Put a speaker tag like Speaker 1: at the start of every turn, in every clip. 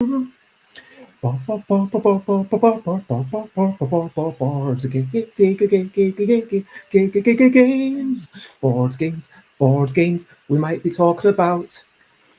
Speaker 1: Board games. We might be talking about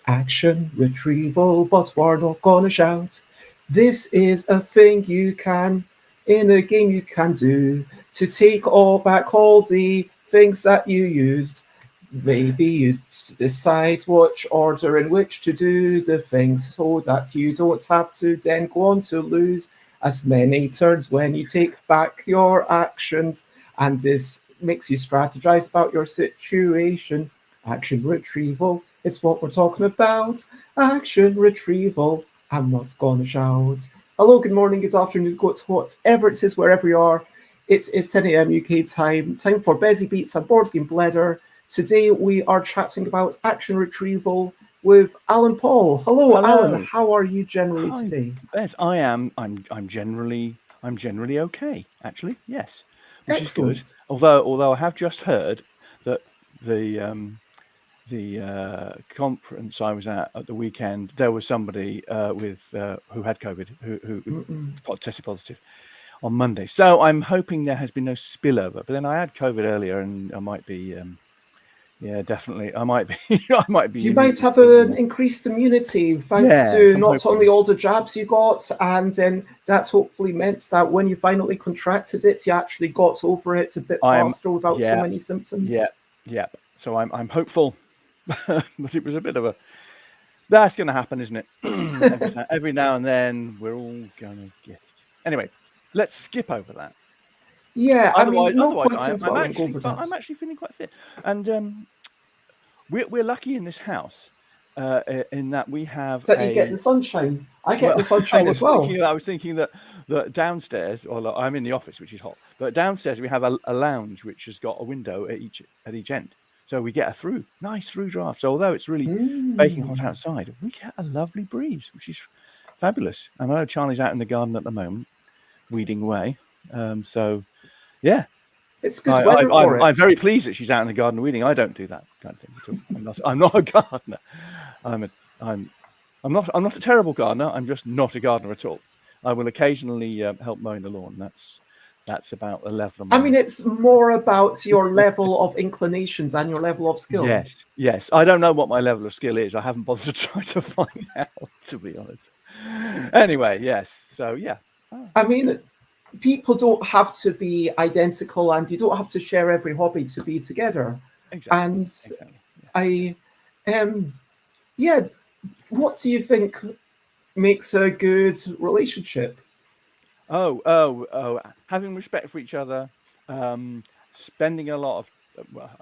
Speaker 1: action retrieval, but we're not gonna shout. This is a thing you can in a game you can do to take all back all the things that you used. Maybe you decide which order in which to do the things so that you don't have to then go on to lose as many turns when you take back your actions. And this makes you strategize about your situation. Action retrieval is what we're talking about. Action retrieval. I'm not gonna shout. Hello, good morning, good afternoon, whatever it is, wherever you are. It's 10 a.m. UK time. Time for Busy Beats and Board Game Bladder. Today we are chatting about action retrieval with Alan Paull. Hello, Alan. How are you generally today?
Speaker 2: Yes, I am. I'm generally okay. Actually, yes, which
Speaker 1: Excellent.
Speaker 2: is good. Although I have just heard that the conference I was at the weekend, there was somebody who had COVID who tested positive on Monday. So I'm hoping there has been no spillover. But then I had COVID earlier, and I might be. Yeah, definitely. I might be. I might be.
Speaker 1: You might have an increased immunity thanks to not only all the jabs you got, and then that hopefully meant that when you finally contracted it, you actually got over it a bit faster without so many symptoms.
Speaker 2: Yeah. So I'm hopeful, but it was a bit of a. That's going to happen, isn't it? Every now and then, we're all going to get it. Anyway, let's skip over that.
Speaker 1: Yeah,
Speaker 2: otherwise,
Speaker 1: I'm
Speaker 2: actually feeling quite fit, and we're lucky in this house in that we have.
Speaker 1: That you get the sunshine. I get the sunshine as well.
Speaker 2: I was thinking that downstairs, or I'm in the office, which is hot, but downstairs we have a lounge which has got a window at each end, so we get a nice through draft. So although it's really baking hot outside, we get a lovely breeze, which is fabulous. And I know Charlie's out in the garden at the moment, weeding away. So. Yeah,
Speaker 1: it's good weather for it.
Speaker 2: I'm very pleased that she's out in the garden weeding. I don't do that kind of thing at all. I'm not a gardener. I'm not a terrible gardener. I'm just not a gardener at all. I will occasionally help mowing the lawn. That's about the level.
Speaker 1: I mean, it's more about your level of inclinations and your level of skill.
Speaker 2: Yes. I don't know what my level of skill is. I haven't bothered to try to find out, to be honest. Anyway, yes. So yeah.
Speaker 1: I mean, people don't have to be identical, and you don't have to share every hobby to be together.
Speaker 2: Exactly.
Speaker 1: What do you think makes a good relationship?
Speaker 2: Having respect for each other, spending a lot of,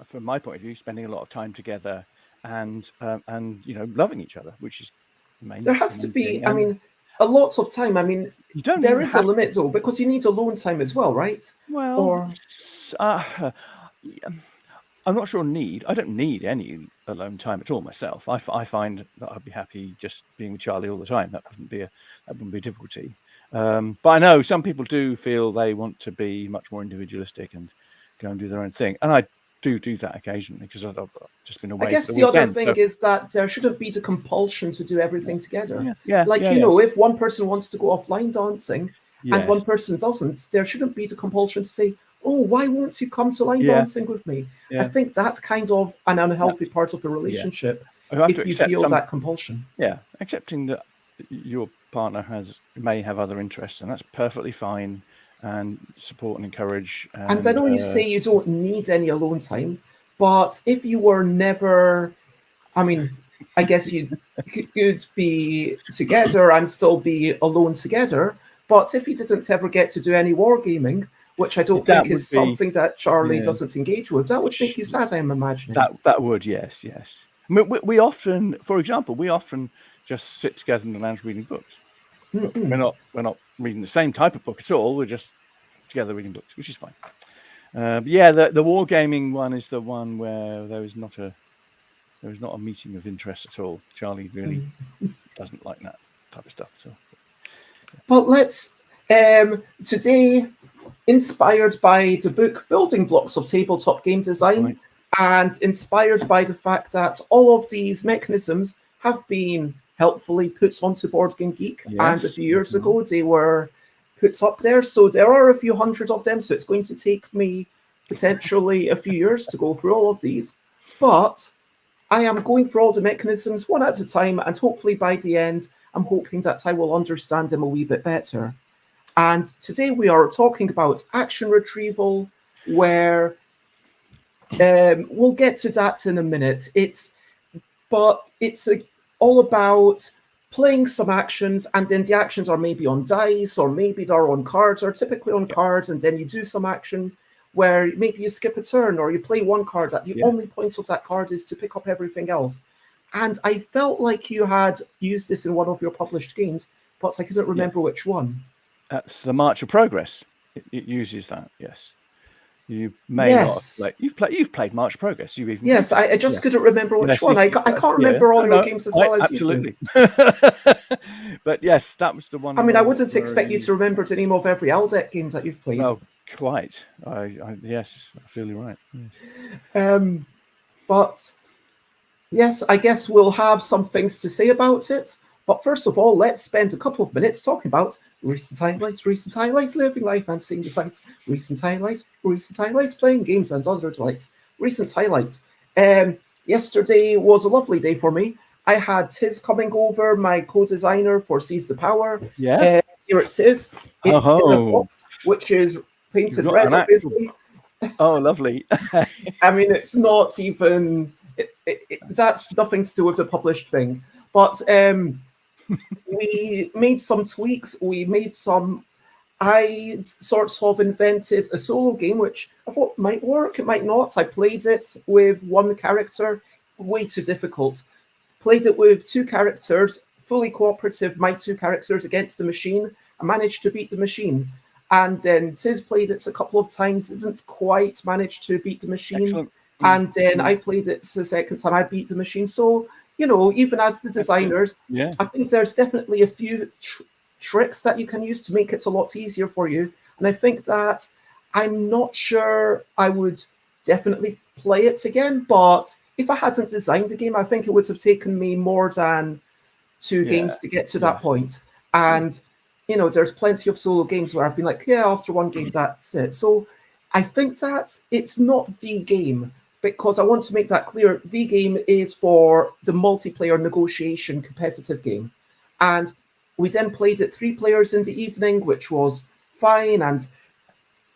Speaker 2: from my point of view, spending a lot of time together, and loving each other, which is the main.
Speaker 1: There has to be. I mean, a lot of time. I mean, there is a limit though, because you need alone time as well, right?
Speaker 2: Well, I'm not sure I don't need any alone time at all myself. I find that I'd be happy just being with Charlie all the time. That wouldn't be a difficulty. But I know some people do feel they want to be much more individualistic and go and do their own thing, and I do that occasionally because I've just been away.
Speaker 1: I guess the other thing is that there shouldn't be the compulsion to do everything together. If one person wants to go off line dancing and one person doesn't, there shouldn't be the compulsion to say, "Oh, why won't you come to line dancing with me?" I think that's kind of an unhealthy part of the relationship if you feel that compulsion.
Speaker 2: Yeah, accepting that your partner may have other interests, and that's perfectly fine. And support and encourage.
Speaker 1: And I know you say you don't need any alone time, but if you were never, I mean, I guess you could be together and still be alone together. But if you didn't ever get to do any wargaming, which I don't think is something that Charlie doesn't engage with, that would make you sad, I'm imagining.
Speaker 2: That would, yes. I mean, we often, for example, just sit together in the lounge reading books. We're not reading the same type of book at all. We're just together reading books, which is fine. The wargaming one is the one where there is not a meeting of interest at all. Charlie really doesn't like that type of stuff at all.
Speaker 1: But let's today, inspired by the book Building Blocks of Tabletop Game Design, and inspired by the fact that all of these mechanisms have been helpfully put onto Board Game Geek. And a
Speaker 2: Yes,
Speaker 1: few years ago, they were put up there. So there are a few hundred of them. So it's going to take me potentially a few years to go through all of these. But I am going through all the mechanisms one at a time. And hopefully by the end, I'm hoping that I will understand them a wee bit better. And today we are talking about action retrieval, where we'll get to that in a minute. It's all about playing some actions, and then the actions are maybe on dice, or maybe they're on cards, or typically on cards, and then you do some action where maybe you skip a turn, or you play one card that the only point of that card is to pick up everything else. And I felt like you had used this in one of your published games, but I couldn't remember which one.
Speaker 2: That's the March of Progress. It uses that, yes. You may not have you've played March of Progress. You even
Speaker 1: I just couldn't remember which one. I can't remember all your games as well as
Speaker 2: absolutely.
Speaker 1: you do.
Speaker 2: But yes, that was the one.
Speaker 1: I mean, I wouldn't expect you to remember the name of every Aldec game that you've played.
Speaker 2: No, quite. Yes, I feel you're right. Yes.
Speaker 1: But yes, I guess we'll have some things to say about it. But first of all, let's spend a couple of minutes talking about recent highlights, living life and seeing the sights, recent highlights, playing games and other delights, recent highlights. Yesterday was a lovely day for me. I had Tiz coming over, my co-designer for Seize the Power.
Speaker 2: Yeah.
Speaker 1: Here it is. It's in a box, which is painted red, obviously.
Speaker 2: Oh, lovely.
Speaker 1: I mean, it's not even... that's nothing to do with the published thing. But... we made some tweaks. I sort of invented a solo game, which I thought might work, it might not. I played it with one character, way too difficult. Played it with two characters, fully cooperative, my two characters against the machine. I managed to beat the machine. And then Tiz played it a couple of times, didn't quite manage to beat the machine.
Speaker 2: Excellent.
Speaker 1: And then I played it the second time, I beat the machine. So, even as the designers, I think there's definitely a few tricks that you can use to make it a lot easier for you. And I think that I'm not sure I would definitely play it again, but if I hadn't designed the game, I think it would have taken me more than two games to get to that point. And, there's plenty of solo games where I've been like, after one game, that's it. So I think that it's not the game, because I want to make that clear. The game is for the multiplayer negotiation competitive game. And we then played it 3 players in the evening, which was fine. And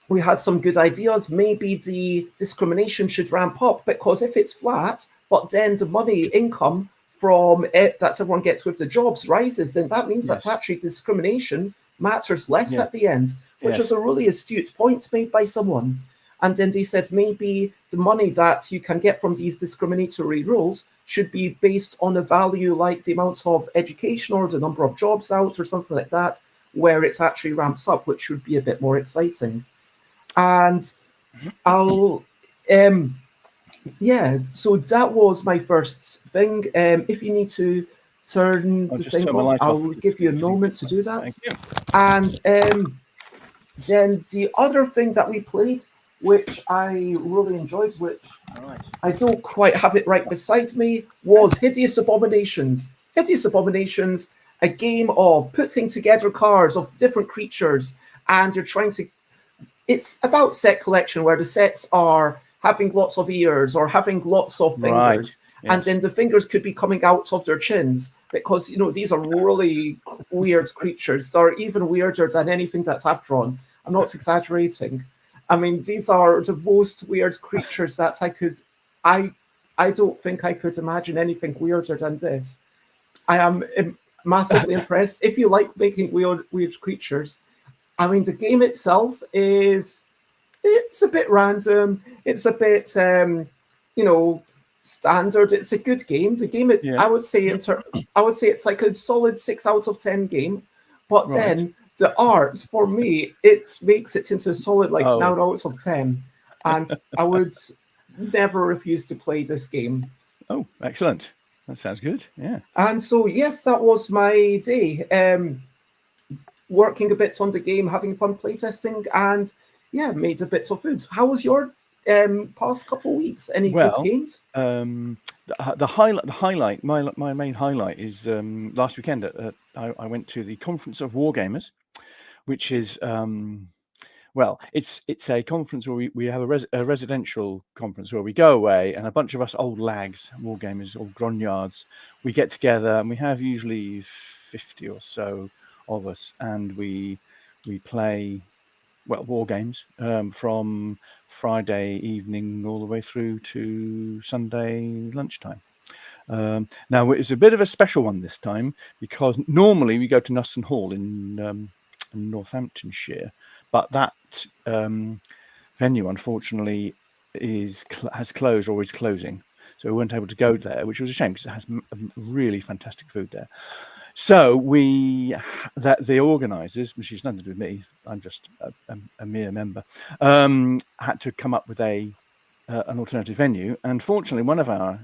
Speaker 1: we had some good ideas. Maybe the discrimination should ramp up, because if it's flat, but then the money income from it that everyone gets with the jobs rises, then that means that actually discrimination matters less at the end, which is a really astute point made by someone. And then they said maybe the money that you can get from these discriminatory rules should be based on a value like the amount of education or the number of jobs out or something like that, where it actually ramps up, which should be a bit more exciting. And so that was my first thing. If you need to turn the thing off, I'll give you a moment to do that. And then the other thing that we played, which I really enjoyed, which I don't quite have it right beside me, was Hideous Abominations. Hideous Abominations, a game of putting together cards of different creatures, and you're trying to... It's about set collection, where the sets are having lots of ears or having lots of fingers, and then the fingers could be coming out of their chins, because, these are really weird creatures. They're even weirder than anything that I've drawn. I'm not exaggerating. I mean, these are the most weird creatures that I don't think I could imagine anything weirder than this. I am massively impressed. If you like making weird creatures, I mean, the game itself it's a bit random. It's a bit, standard. It's a good game. The game, I would say it's like a solid 6 out of 10 game. But then the art, for me, it makes it into a solid 9 out of 10. And I would never refuse to play this game.
Speaker 2: Oh, excellent. That sounds good. Yeah.
Speaker 1: And so, yes, that was my day. Working a bit on the game, having fun playtesting, and made a bit of food. How was your past couple of weeks? Any good games?
Speaker 2: the highlight, my main highlight is last weekend. I went to the Conference of Wargamers, which is well, it's a conference where we have a residential conference where we go away, and a bunch of us old lags, wargamers, old grognards, we get together, and we have usually 50 or so of us, and we play, well, war games from Friday evening all the way through to Sunday lunchtime. Now, it's a bit of a special one this time, because normally we go to Nuston Hall in Northamptonshire, but that venue, unfortunately, has closed or is closing. So we weren't able to go there, which was a shame, because it has really fantastic food there. So the organisers, which is nothing to do with me, I'm just a mere member, had to come up with an alternative venue. And fortunately, one of our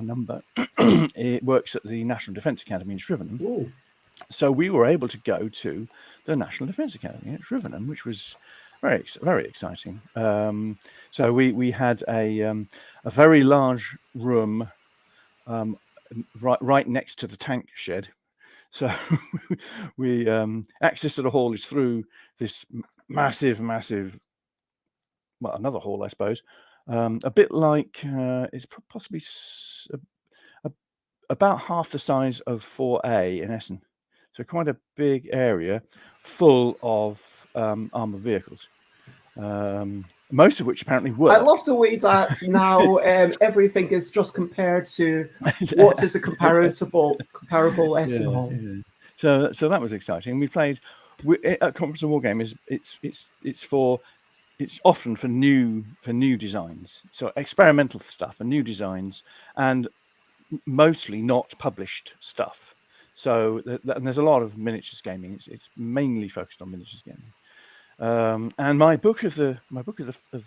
Speaker 2: number it works at the National Defence Academy in Shrivenham.
Speaker 1: Ooh.
Speaker 2: So we were able to go to the National Defence Academy at Shrivenham, which was very, very exciting. So we had a very large room right next to the tank shed. So we access to the hall is through this massive, well, another hall, I suppose. A bit like it's possibly about half the size of 4A in Essen. So quite a big area full of armoured vehicles, most of which apparently work.
Speaker 1: I love the way that now everything is just compared to what is a comparable Essen Hall.
Speaker 2: Yeah. So that was exciting. We played at Conference of Wargamers. It's often for new designs, so experimental stuff and new designs, and mostly not published stuff. So and there's a lot of miniatures gaming. It's mainly focused on miniatures gaming. And my book of the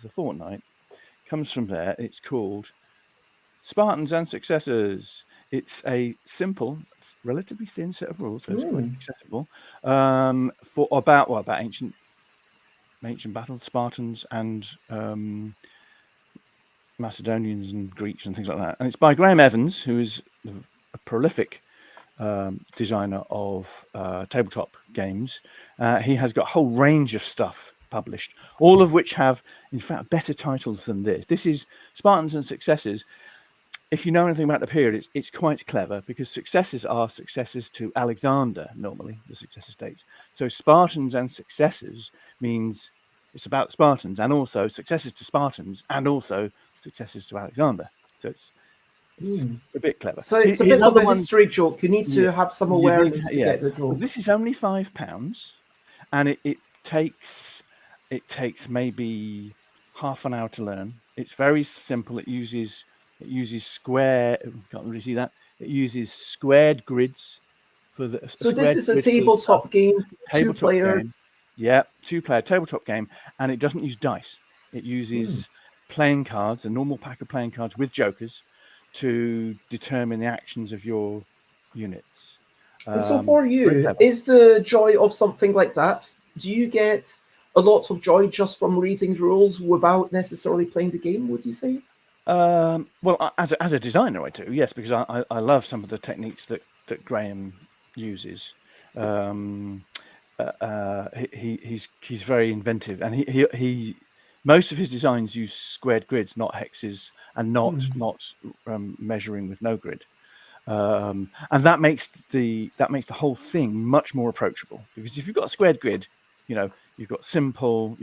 Speaker 2: fortnight comes from there. It's called Spartans and Successors. It's a simple, relatively thin set of rules, so it's quite accessible. For about ancient battles, Spartans and Macedonians and Greeks and things like that. And it's by Graham Evans, who is a prolific designer of tabletop games. He has got a whole range of stuff published, all of which have, in fact, better titles than this. This is Spartans and Successors. If you know anything about the period, it's quite clever, because successors are successors to Alexander, normally, the successor states. So Spartans and Successors means it's about Spartans, and also successors to Spartans, and also successors to Alexander. So it's a bit clever.
Speaker 1: So it's a bit of a history joke. You need to have some awareness to get the joke.
Speaker 2: Well, this is only £5, and it takes maybe half an hour to learn. It's very simple. It uses square. Can't really see that. It uses squared grids for the.
Speaker 1: So this is a tabletop game, two-player.
Speaker 2: Yeah, two-player tabletop game, and it doesn't use dice. It uses playing cards, a normal pack of playing cards with jokers, to determine the actions of your units.
Speaker 1: And so for you, is the joy of something like that, do you get a lot of joy just from reading rules without necessarily playing the game, would you say?
Speaker 2: Well, as a designer, I do, yes, because I love some of the techniques that Graham uses. He's very inventive, and he most of his designs use squared grids, not hexes, and not measuring with no grid. And that makes the whole thing much more approachable, because if you've got a squared grid, you've usually got simple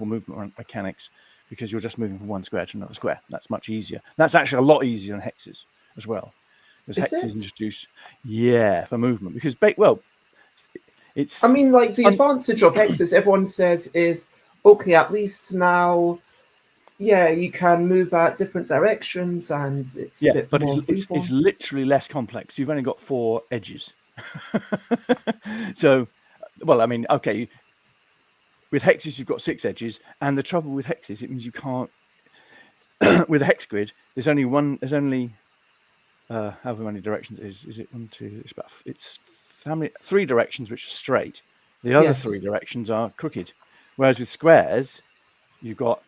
Speaker 2: movement mechanics, because you're just moving from one square to another square. That's much easier. That's actually a lot easier than hexes as well, because hexes introduce for movement, because it's.
Speaker 1: I mean, like, the advantage of hexes, everyone says, is okay. At least now, you can move at different directions, and it's a bit more
Speaker 2: it's literally less complex. You've only got 4 edges. So, well, I mean, okay. With hexes, you've got 6 edges, and the trouble with hexes, it means you can't. With a hex grid, there's only one. There's only however many directions it is. Is it 1, 2? It's 3 directions which are straight. The other 3 directions are crooked. Whereas with squares, you've got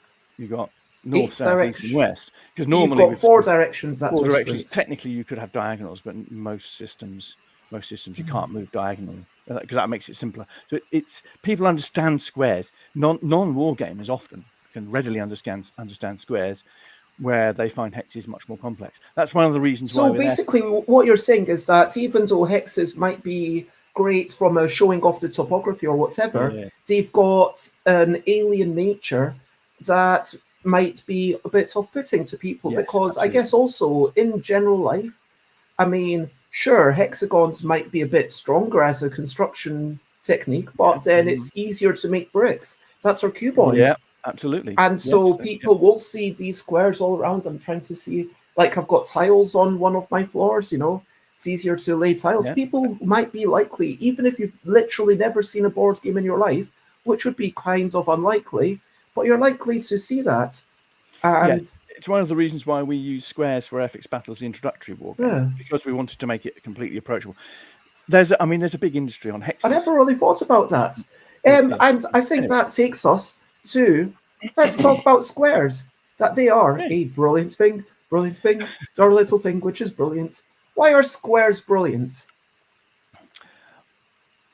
Speaker 2: north, south, east, and west. Because normally
Speaker 1: you've got four directions. That's
Speaker 2: four directions.
Speaker 1: straight.
Speaker 2: Technically, you could have diagonals, but most systems you can't move diagonally because that makes it simpler. So it's people understand squares. Non-war gamers often can readily understand squares, where they find hexes much more complex. That's one of the reasons why.
Speaker 1: So basically, what you're saying is that even though hexes might be great from a showing off the topography or whatever, they've got an alien nature that might be a bit off-putting to people, because absolutely. I guess also in general life, I mean, sure, hexagons might be a bit stronger as a construction technique, but then it's easier to make bricks. That's our cuboid.
Speaker 2: Yeah, absolutely.
Speaker 1: And so people will see these squares all around. I'm trying to see, like I've got tiles on one of my floors, you know, it's easier to lay tiles. People might be likely, even if you've literally never seen a board game in your life, which would be kind of unlikely, but you're likely to see that. And
Speaker 2: yes, it's one of the reasons why we use squares for Airfix Battles, the introductory war game, because we wanted to make it completely approachable. There's a big industry on hexes.
Speaker 1: I never really thought about that. And I think that takes us to, let's talk about squares. That they are a brilliant thing. It's our little thing, which is brilliant. Why are squares brilliant?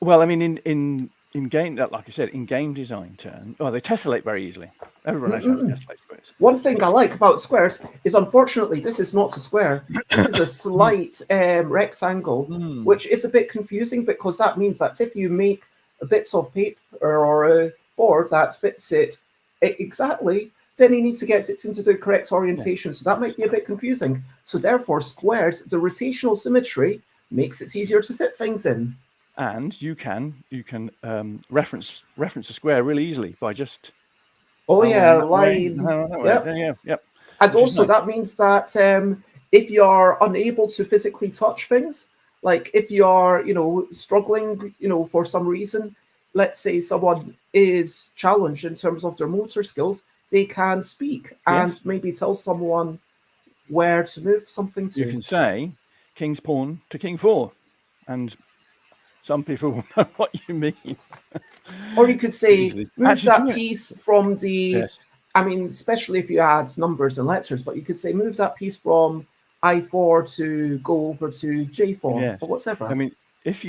Speaker 2: Well, I mean, in game, like I said, in game design terms, they tessellate very easily. Everyone knows how to tessellate squares.
Speaker 1: One thing I like about squares is, unfortunately, this is not a square. This is a slight rectangle, which is a bit confusing, because that means that if you make bits of paper or a board that fits it exactly, then you need to get it into the correct orientation. So that might be a bit confusing. So therefore, squares, the rotational symmetry makes it easier to fit things in.
Speaker 2: And you can reference a square really easily by just
Speaker 1: line.
Speaker 2: Yep.
Speaker 1: And also that means that if you're unable to physically touch things, like if you're struggling for some reason, let's say someone is challenged in terms of their motor skills, they can speak and maybe tell someone where to move something to.
Speaker 2: You can say king's pawn to king 4, and some people will know what you mean.
Speaker 1: Or you could say move that piece from the, I mean, especially if you add numbers and letters, but you could say move that piece from I4 to go over to J4 or whatever.
Speaker 2: I mean, if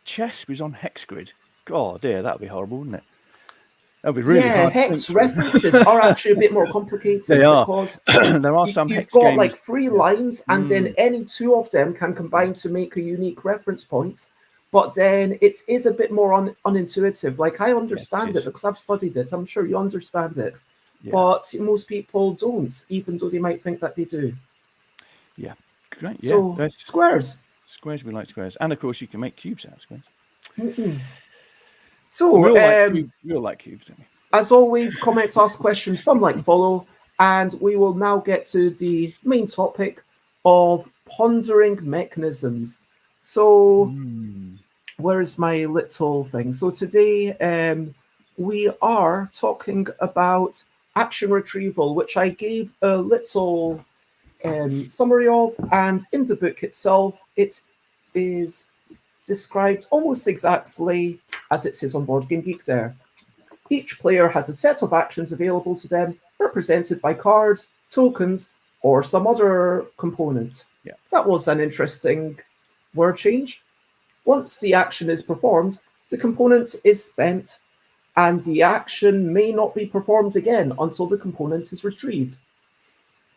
Speaker 2: chess was on hex grid, God dear, that would be horrible, wouldn't it? That would be really hard.
Speaker 1: Hex references are actually a bit more complicated.
Speaker 2: They are.
Speaker 1: Because
Speaker 2: there are some hex
Speaker 1: you've got
Speaker 2: games.
Speaker 1: Like 3 lines, and then any 2 of them can combine to make a unique reference point. But then it is a bit more unintuitive. Like, I understand it because I've studied it. I'm sure you understand it. Yeah. But most people don't, even though they might think that they do.
Speaker 2: Yeah, great. Yeah.
Speaker 1: So, squares.
Speaker 2: Squares, we like squares. And, of course, you can make cubes out of squares.
Speaker 1: So,
Speaker 2: we all like cubes, don't we?
Speaker 1: As always, comments, ask questions, fun, like, follow. And we will now get to the main topic of pondering mechanisms. So, where's my little thing? So today we are talking about action retrieval, which I gave a little summary of, and in the book itself, it is described almost exactly as it says on Board Game Geek there. Each player has a set of actions available to them, represented by cards, tokens, or some other component.
Speaker 2: Yeah.
Speaker 1: That was an interesting word change. Once the action is performed, the component is spent, and the action may not be performed again until the component is retrieved.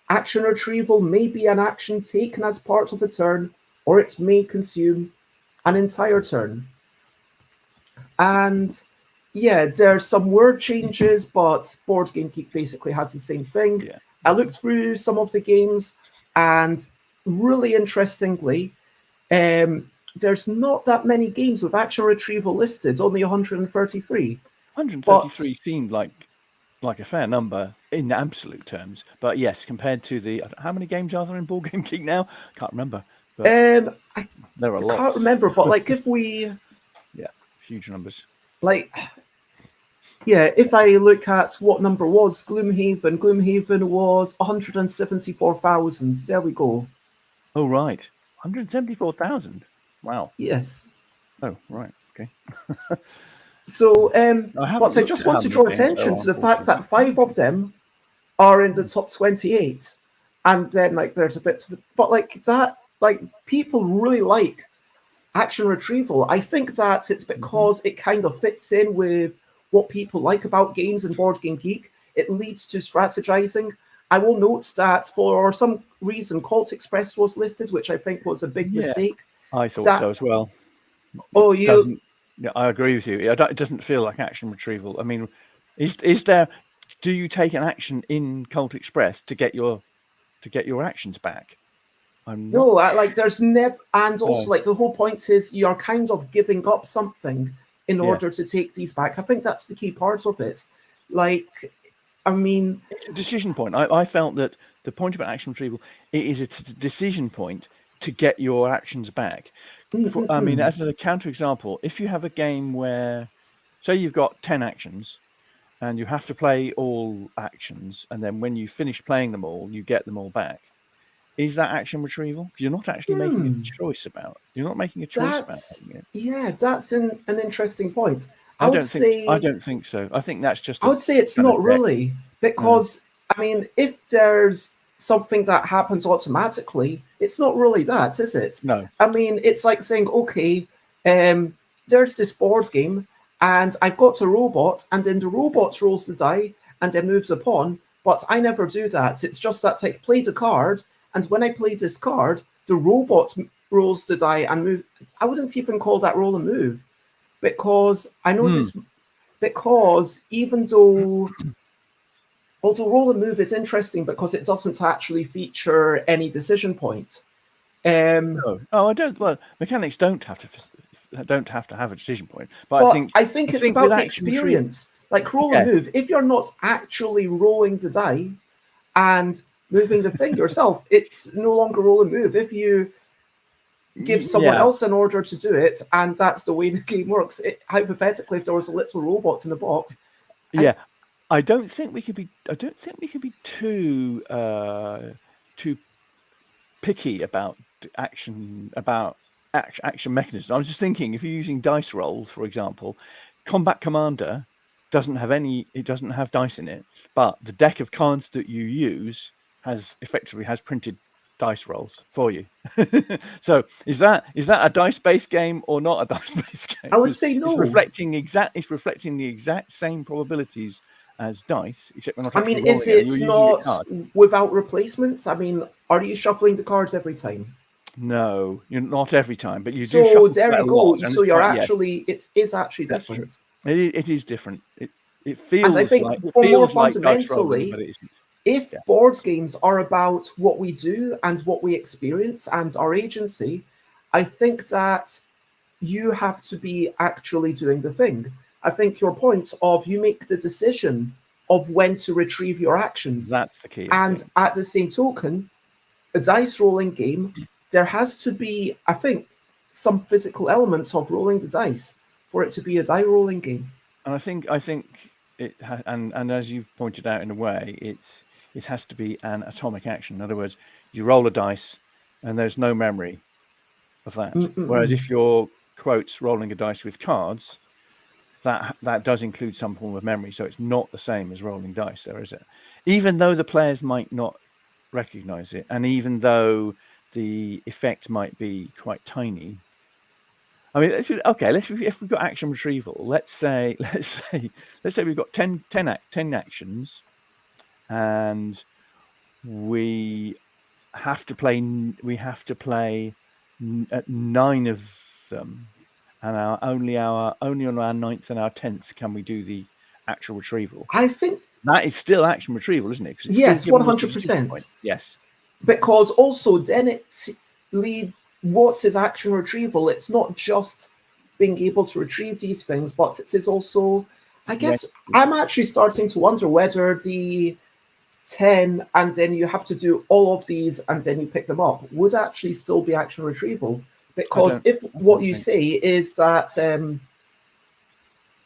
Speaker 1: Action retrieval may be an action taken as part of a turn, or it may consume an entire turn. And yeah, there's some word changes, but Board Game Geek basically has the same thing.
Speaker 2: Yeah.
Speaker 1: I looked through some of the games, and really interestingly, there's not that many games with action retrieval listed, only 133.
Speaker 2: 133 seemed like a fair number in absolute terms, but yes, compared to the how many games are there in Board Game Geek now? I can't remember. But
Speaker 1: there
Speaker 2: are lots.
Speaker 1: I can't remember, but like if we,
Speaker 2: huge numbers.
Speaker 1: Like, if I look at what number was Gloomhaven was 174,000. There we go.
Speaker 2: Oh right, 174,000. Wow.
Speaker 1: Yes.
Speaker 2: Oh right. Okay.
Speaker 1: So,
Speaker 2: I
Speaker 1: but I just want to draw attention to the fact that 5 of them are in the top 28, and then like there's a bit, but like that, like people really like action retrieval. I think that it's because it kind of fits in with what people like about games and Board Game Geek. It leads to strategizing. I will note that for some reason, Cult Express was listed, which I think was a big mistake.
Speaker 2: I thought so as well.
Speaker 1: Oh,
Speaker 2: Yeah, I agree with you. It doesn't feel like action retrieval. I mean, is there? Do you take an action in Cult Express to get your actions back?
Speaker 1: No, like there's never, and also like the whole point is you're kind of giving up something in order to take these back. I think that's the key part of it. Like, I mean,
Speaker 2: it's a decision point. I felt that the point of action retrieval is it's a decision point to get your actions back. I mean, as a counterexample, if you have a game where, say, you've got 10 actions and you have to play all actions, and then when you finish playing them all, you get them all back. Is that action retrieval? Because you're not actually making a choice about. You're not making a choice about it.
Speaker 1: Yeah, that's an interesting point.
Speaker 2: I don't think so. I think that's just.
Speaker 1: I would say it's not really, because I mean, if there's something that happens automatically, it's not really that, is it?
Speaker 2: No.
Speaker 1: I mean, it's like saying, okay, there's this board game, and I've got a robot, and then the robot rolls the die and then moves a pawn, but I never do that. It's just that I play the card, and when I play this card, the robot rolls the die and move. I wouldn't even call that roll a move, because I noticed, because even though roll a move is interesting because it doesn't actually feature any decision point.
Speaker 2: No. Oh, I don't. Well, mechanics don't have to have a decision point, but
Speaker 1: I think it's about the experience. Like roll a move, if you're not actually rolling the die and moving the thing yourself, it's no longer roll a move. If you give someone else an order to do it, and that's the way the game works. Hypothetically, if there was a little robot in the box,
Speaker 2: I don't think we could be too picky about action mechanisms. I was just thinking, if you're using dice rolls, for example, Combat Commander doesn't have dice in it, but the deck of cards that you use has printed dice rolls for you. So is that a dice-based game or not a dice-based game?
Speaker 1: I would say no.
Speaker 2: It's reflecting the exact same probabilities as dice, except we're not.
Speaker 1: I mean, is it not without replacements? I mean, are you shuffling the cards every time?
Speaker 2: No, you're not every time, but you do.
Speaker 1: So there you go. So you're actually, it is actually different.
Speaker 2: It is different. It feels.
Speaker 1: And I think more fundamentally,
Speaker 2: but it isn't.
Speaker 1: If board games are about what we do and what we experience and our agency, I think that you have to be actually doing the thing. I think your point of you make the decision of when to retrieve your actions.
Speaker 2: That's the key.
Speaker 1: And at the same token, a dice rolling game, there has to be, I think, some physical elements of rolling the dice for it to be a die rolling game.
Speaker 2: And I think it and as you've pointed out, in a way, it has to be an atomic action. In other words, you roll a dice and there's no memory of that. Whereas if you're, quotes, rolling a dice with cards, that does include some form of memory. So it's not the same as rolling dice there, is it? Even though the players might not recognize it, and even though the effect might be quite tiny. I mean, if we've got action retrieval, let's say we've got 10 actions, and we have to play 9 of them, and only on our 9th and our 10th can we do the actual retrieval.
Speaker 1: I think
Speaker 2: that is still action retrieval, isn't it?
Speaker 1: Yes, 100%.
Speaker 2: Yes,
Speaker 1: because also then what is action retrieval? It's not just being able to retrieve these things, but it is also, I guess, I'm actually starting to wonder whether the 10 and then you have to do all of these and then you pick them up would actually still be action retrieval. Because if what you say is that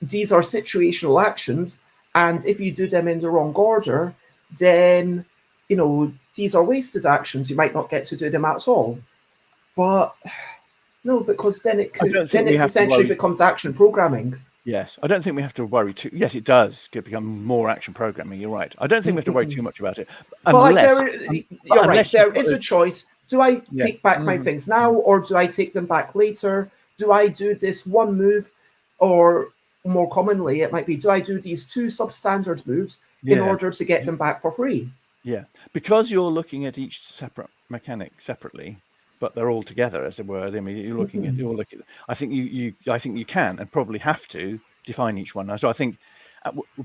Speaker 1: these are situational actions, and if you do them in the wrong order, then, these are wasted actions. You might not get to do them at all. But no, because then it essentially becomes action programming.
Speaker 2: Yes, I don't think we have to worry too. Yes, it does become more action programming. You're right. I don't think we have to worry too much about it,
Speaker 1: But like
Speaker 2: unless
Speaker 1: you're right.
Speaker 2: unless you've
Speaker 1: There
Speaker 2: got
Speaker 1: is a choice. Do I
Speaker 2: yeah.
Speaker 1: take back my things now, or do I take them back later? Do I do this one move, or more commonly, it might be, do I do these 2 substandard moves in order to get them back for free?
Speaker 2: Yeah, because you're looking at each separate mechanic separately, but they're all together, as it were. I mean, you're looking at I think I think you can and probably have to define each one. So I think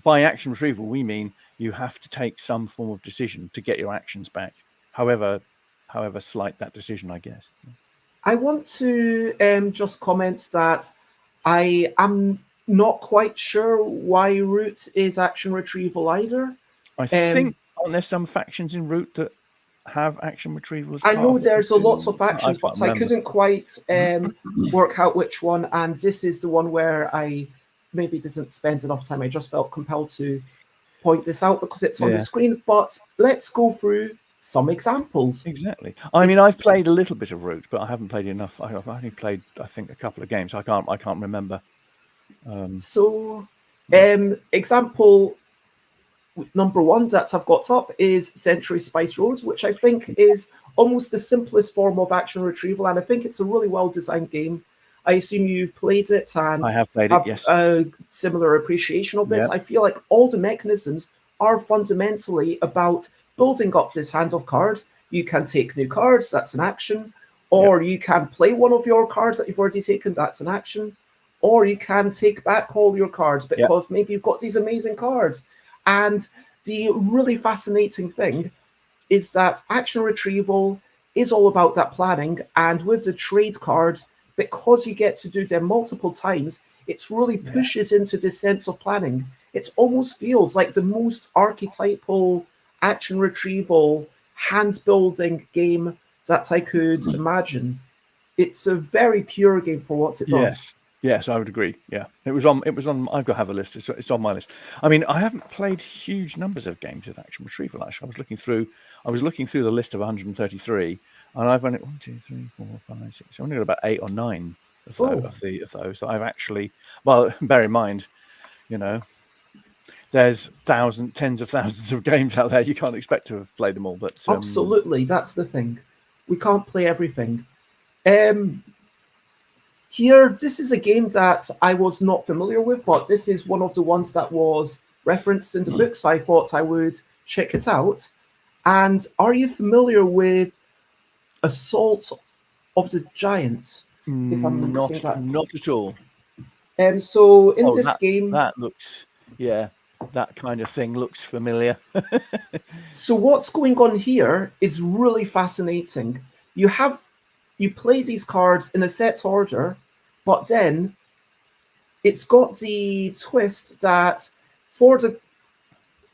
Speaker 2: by action retrieval we mean you have to take some form of decision to get your actions back, however slight that decision, I guess.
Speaker 1: I want to just comment that I am not quite sure why root is action retrieval either.
Speaker 2: I think aren't there some factions in root that have action retrieval as part
Speaker 1: I know
Speaker 2: of
Speaker 1: there's a lots of factions,
Speaker 2: I
Speaker 1: but I couldn't quite work out which one. And this is the one where I maybe didn't spend enough time. I just felt compelled to point this out because it's on the screen. But let's go through some examples.
Speaker 2: Exactly. I mean, I've played a little bit of root, but I haven't played enough. I've only played, I think, a couple of games. I can't remember.
Speaker 1: Example number 1 that I've got up is Century Spice Road, which I think is almost the simplest form of action retrieval, and I think it's a really well-designed game. I assume you've played it and
Speaker 2: I have played it, yes.
Speaker 1: A similar appreciation of it. I feel like all the mechanisms are fundamentally about building up this hand of cards. You can take new cards, that's an action, or you can play one of your cards that you've already taken, that's an action, or you can take back all your cards because maybe you've got these amazing cards. And the really fascinating thing is that action retrieval is all about that planning. And with the trade cards, because you get to do them multiple times, it really pushes into this sense of planning. It almost feels like the most archetypal action retrieval hand building game that I could imagine. It's a very pure game for what it does.
Speaker 2: Yes, I would agree. Yeah, it was on. I've got to have a list. It's on my list. I mean, I haven't played huge numbers of games with action retrieval. Actually, I was looking through the list of 133, and I've only 1, 2, 3, 4, 5, 6. I've only got about 8 or 9 of those that I've actually. Well, bear in mind, there's tens of thousands of games out there. You can't expect to have played them all, but
Speaker 1: absolutely, that's the thing. We can't play everything. Here, this is a game that I was not familiar with, but this is one of the ones that was referenced in the book, so I thought I would check it out. And are you familiar with Assault of the Giants?
Speaker 2: If I'm not at all.
Speaker 1: So in this game,
Speaker 2: that looks, that kind of thing looks familiar.
Speaker 1: So what's going on here is really fascinating. You play these cards in a set order, but then it's got the twist that for the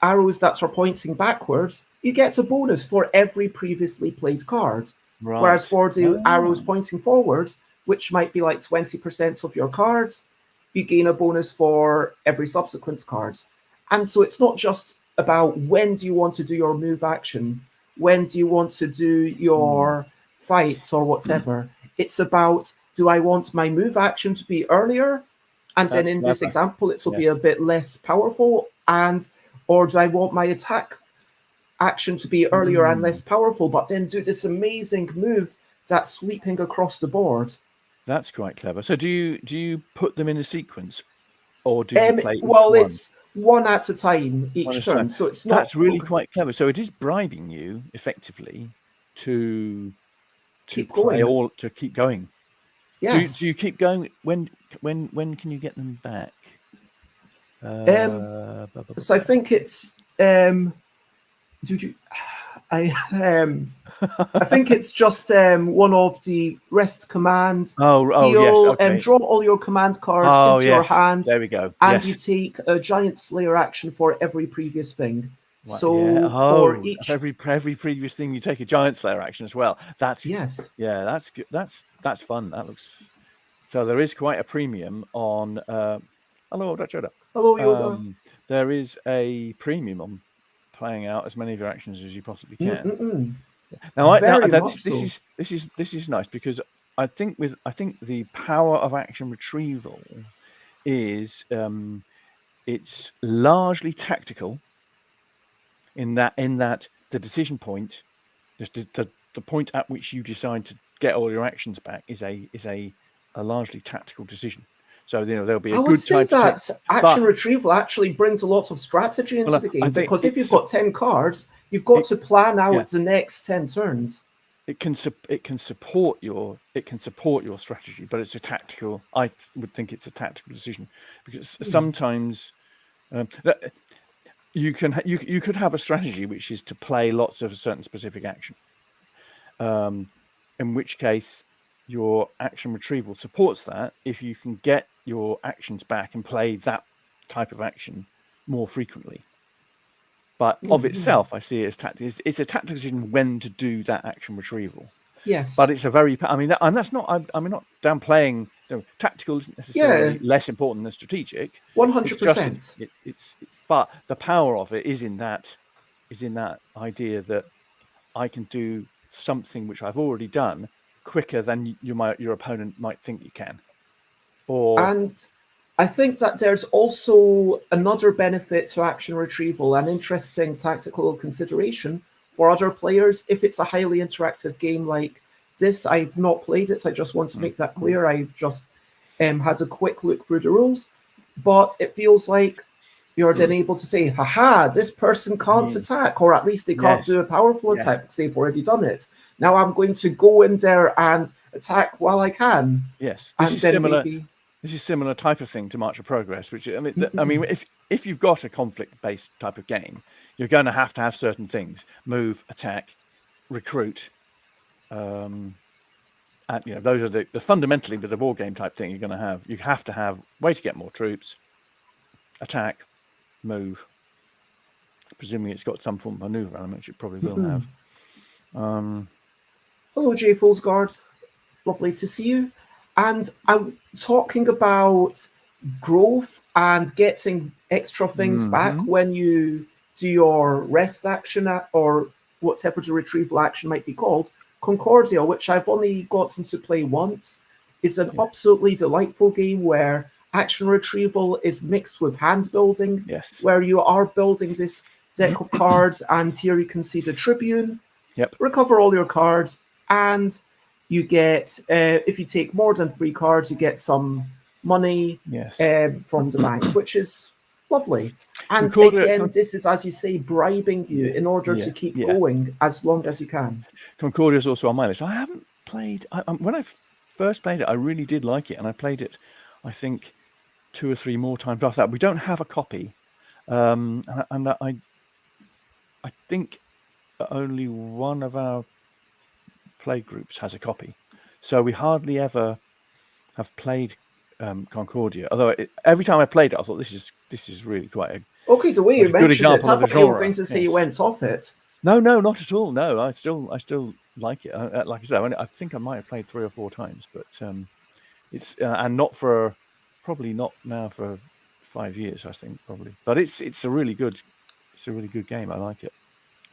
Speaker 1: arrows that are pointing backwards, you get a bonus for every previously played card. Right. Whereas for the arrows pointing forwards, which might be like 20% of your cards, you gain a bonus for every subsequent card. And so it's not just about when do you want to do your move action, when do you want to do your fights or whatever. It's about, do I want my move action to be earlier? And then in this example, it will be a bit less powerful. Or do I want my attack action to be earlier and less powerful, but then do this amazing move that's sweeping across the board?
Speaker 2: That's quite clever. So do you put them in a sequence, or do you play
Speaker 1: it's one at a time each turn. So it's not.
Speaker 2: That's really quite clever. So it is bribing you effectively to keep going. To keep going.
Speaker 1: Yes.
Speaker 2: Do you keep going? When can you get them back?
Speaker 1: So I think it's I think it's just one of the rest command.
Speaker 2: Yes. Okay.
Speaker 1: Draw all your command cards into your hand.
Speaker 2: There we go.
Speaker 1: And you take a giant slayer action for every previous thing. Right, so for each
Speaker 2: every previous thing, you take a giant slayer action as well. That's that's good. That's fun. That looks. So there is quite a premium on. Hello, Dutch Yoda.
Speaker 1: Hello, Yoda.
Speaker 2: There is a premium on playing out as many of your actions as you possibly can. Now, this is nice because I think the power of action retrieval is it's largely tactical in that the decision point, just the point at which you decide to get all your actions back is a largely tactical decision. So there'll be a good time to
Speaker 1: that action retrieval actually brings a lot of strategy into the game, because if you've got 10 cards, you've got to plan out the next 10 turns.
Speaker 2: It can support your strategy, but it's a tactical. I would think it's a tactical decision, because sometimes you could have a strategy which is to play lots of a certain specific action, in which case your action retrieval supports that if you can get your actions back and play that type of action more frequently. But of itself, I see it as tactical. It's a tactical decision when to do that action retrieval.
Speaker 1: Yes.
Speaker 2: But it's a very, and that's not, I'm not downplaying, tactical isn't necessarily less important than strategic.
Speaker 1: 100%.
Speaker 2: But the power of it is in that idea that I can do something which I've already done quicker than your opponent might think you can.
Speaker 1: And I think that there's also another benefit to action retrieval, an interesting tactical consideration for other players. If it's a highly interactive game like this, I've not played it, so I just want to make that clear. I've just had a quick look through the rules, but it feels like you're then able to say, haha, this person can't attack, or at least they can't do a powerful attack because they've already done it. Now I'm going to go in there and attack while I can.
Speaker 2: Yes, this is similar. This is similar type of thing to March of Progress, which I mean, if you've got a conflict-based type of game, you're going to have certain things: move, attack, recruit. And those are the fundamentally with the war game type thing you're going to have. You have to have way to get more troops, attack, move. Presuming it's got some form of maneuver element, which it probably will have.
Speaker 1: Hello, J. Guard. Lovely to see you. And I'm talking about growth and getting extra things back when you do your rest action or whatever the retrieval action might be called. Concordia, which I've only gotten to play once, is an absolutely delightful game where action retrieval is mixed with hand building, where you are building this deck of cards, and here you can see the Tribune, recover all your cards, and you get, if you take more than 3 cards, you get some money from the bank, which is lovely. And again, this is, as you say, bribing you in order to keep going as long as you can.
Speaker 2: Concordia is also on my list. I haven't played... when I first played it, I really did like it, and I played it, I think, 2 or 3 more times after that. We don't have a copy, and I think only one of our play groups has a copy, so we hardly ever have played Concordia. Although every time I played it, I thought this is really quite a
Speaker 1: the way you mentioned it, I thought you were going to say you went off it.
Speaker 2: No, not at all. No, I still like it. Like I said, I think I might have played 3 or 4 times, but it's and not for probably not now for 5 years, I think probably. But it's a really good game. I like it.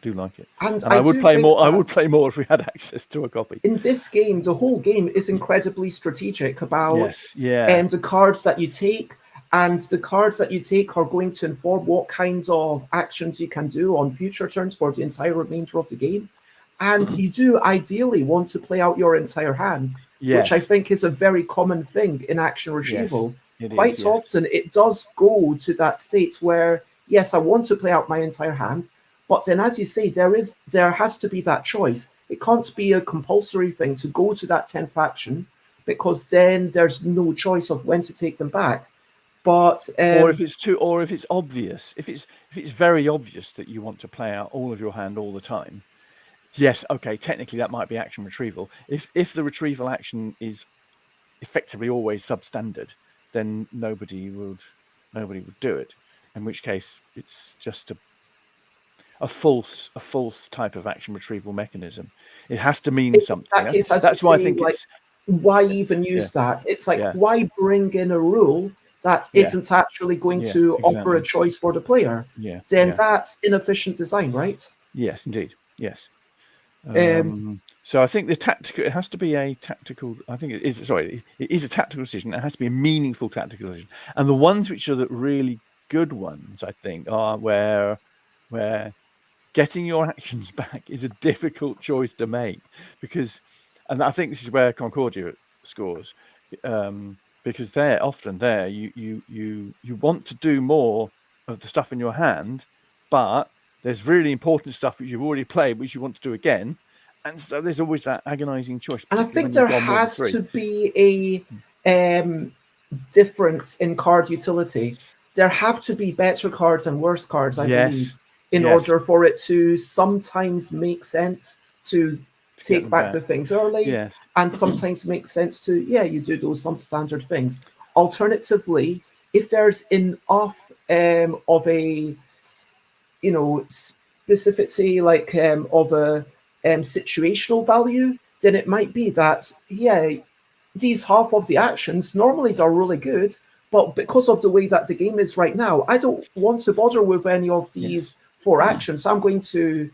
Speaker 2: Do like it, and I would play more. I would play more if we had access to a copy.
Speaker 1: In this game, the whole game is incredibly strategic about the cards that you take, and the cards that you take are going to inform what kinds of actions you can do on future turns for the entire remainder of the game. And you do ideally want to play out your entire hand, which I think is a very common thing in action retrieval. Quite often, it does go to that state where yes, I want to play out my entire hand. But then, as you say, there has to be that choice. It can't be a compulsory thing to go to that 10th action, because then there's no choice of when to take them back. But
Speaker 2: or if it's obvious, if it's very obvious that you want to play out all of your hand all the time, yes, okay, technically that might be action retrieval. If the retrieval action is effectively always substandard, then nobody would do it. In which case, it's just a false type of action retrieval mechanism. It has to mean something. That's why I think it's
Speaker 1: why even use that? It's like why bring in a rule that isn't actually going to offer a choice for the player? Then that's inefficient design, right?
Speaker 2: Yes, indeed. Yes. So I think the tactical, it has to be a tactical, I think it is, sorry, it is a tactical decision. It has to be a meaningful tactical decision. And the ones which are the really good ones, I think, are where getting your actions back is a difficult choice to make, because, and I think this is where Concordia scores, because they're often there. You want to do more of the stuff in your hand, but there's really important stuff which you've already played, which you want to do again, and so there's always that agonizing choice.
Speaker 1: And I think there has to be a difference in card utility. There have to be better cards and worse cards, I believe, in order for it to sometimes make sense to take back the things early, and sometimes make sense to, you do those substandard things. Alternatively, if there's enough of a, specificity, like of a situational value, then it might be that, these half of the actions normally are really good, but because of the way that the game is right now, I don't want to bother with any of these 4 actions. I'm going to,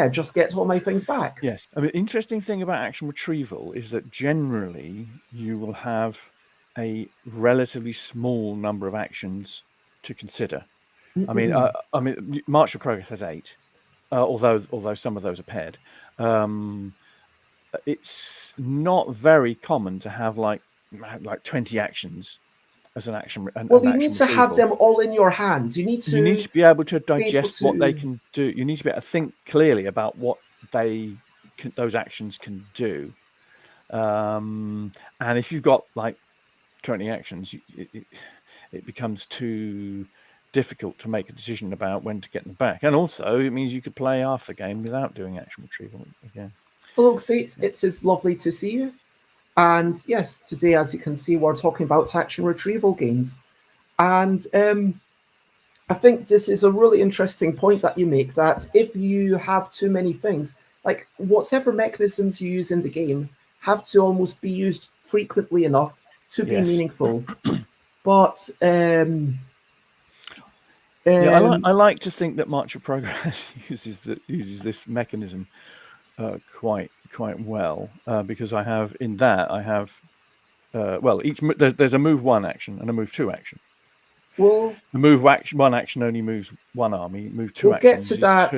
Speaker 1: just get all my things back.
Speaker 2: Yes. I mean, interesting thing about action retrieval is that generally you will have a relatively small number of actions to consider. I mean, March of Progress has 8, although some of those are paired. It's not very common to have like 20 actions as an action.
Speaker 1: Well, you need to have them all in your hands. You need to
Speaker 2: be able to digest what they can do. You need to be able to think clearly about what those actions can do. And if you've got like 20 actions, it becomes too difficult to make a decision about when to get them back. And also, it means you could play half the game without doing action retrieval again.
Speaker 1: Hello, it's lovely to see you. And yes, today, as you can see, we're talking about action retrieval games. And I think this is a really interesting point that you make, that if you have too many things, like whatever mechanisms you use in the game have to almost be used frequently enough to be meaningful. But
Speaker 2: I like to think that March of Progress uses this mechanism quite well, because there's a move 1 action and a move 2 action.
Speaker 1: Well,
Speaker 2: the move 1 action only moves 1 army. Move 2
Speaker 1: we'll
Speaker 2: actions
Speaker 1: get to that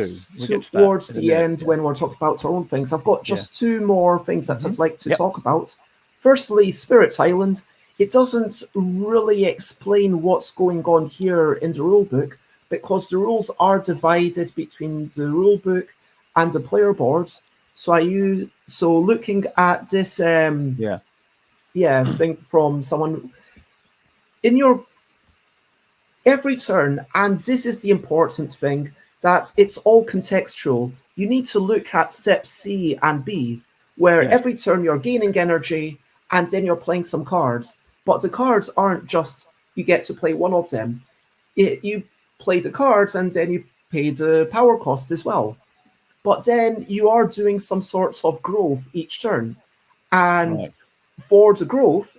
Speaker 1: towards the end when we're talking about our own things. I've got just 2 more things that I'd like to talk about. Firstly, Spirit Island. It doesn't really explain what's going on here in the rulebook, because the rules are divided between the rulebook and the player boards. So looking at this thing from someone in your every turn, and this is the important thing, that it's all contextual. You need to look at steps C and B, where every turn you're gaining energy and then you're playing some cards. But the cards aren't just you get to play one of them. You play the cards and then you pay the power cost as well. But then you are doing some sorts of growth each turn. And for the growth,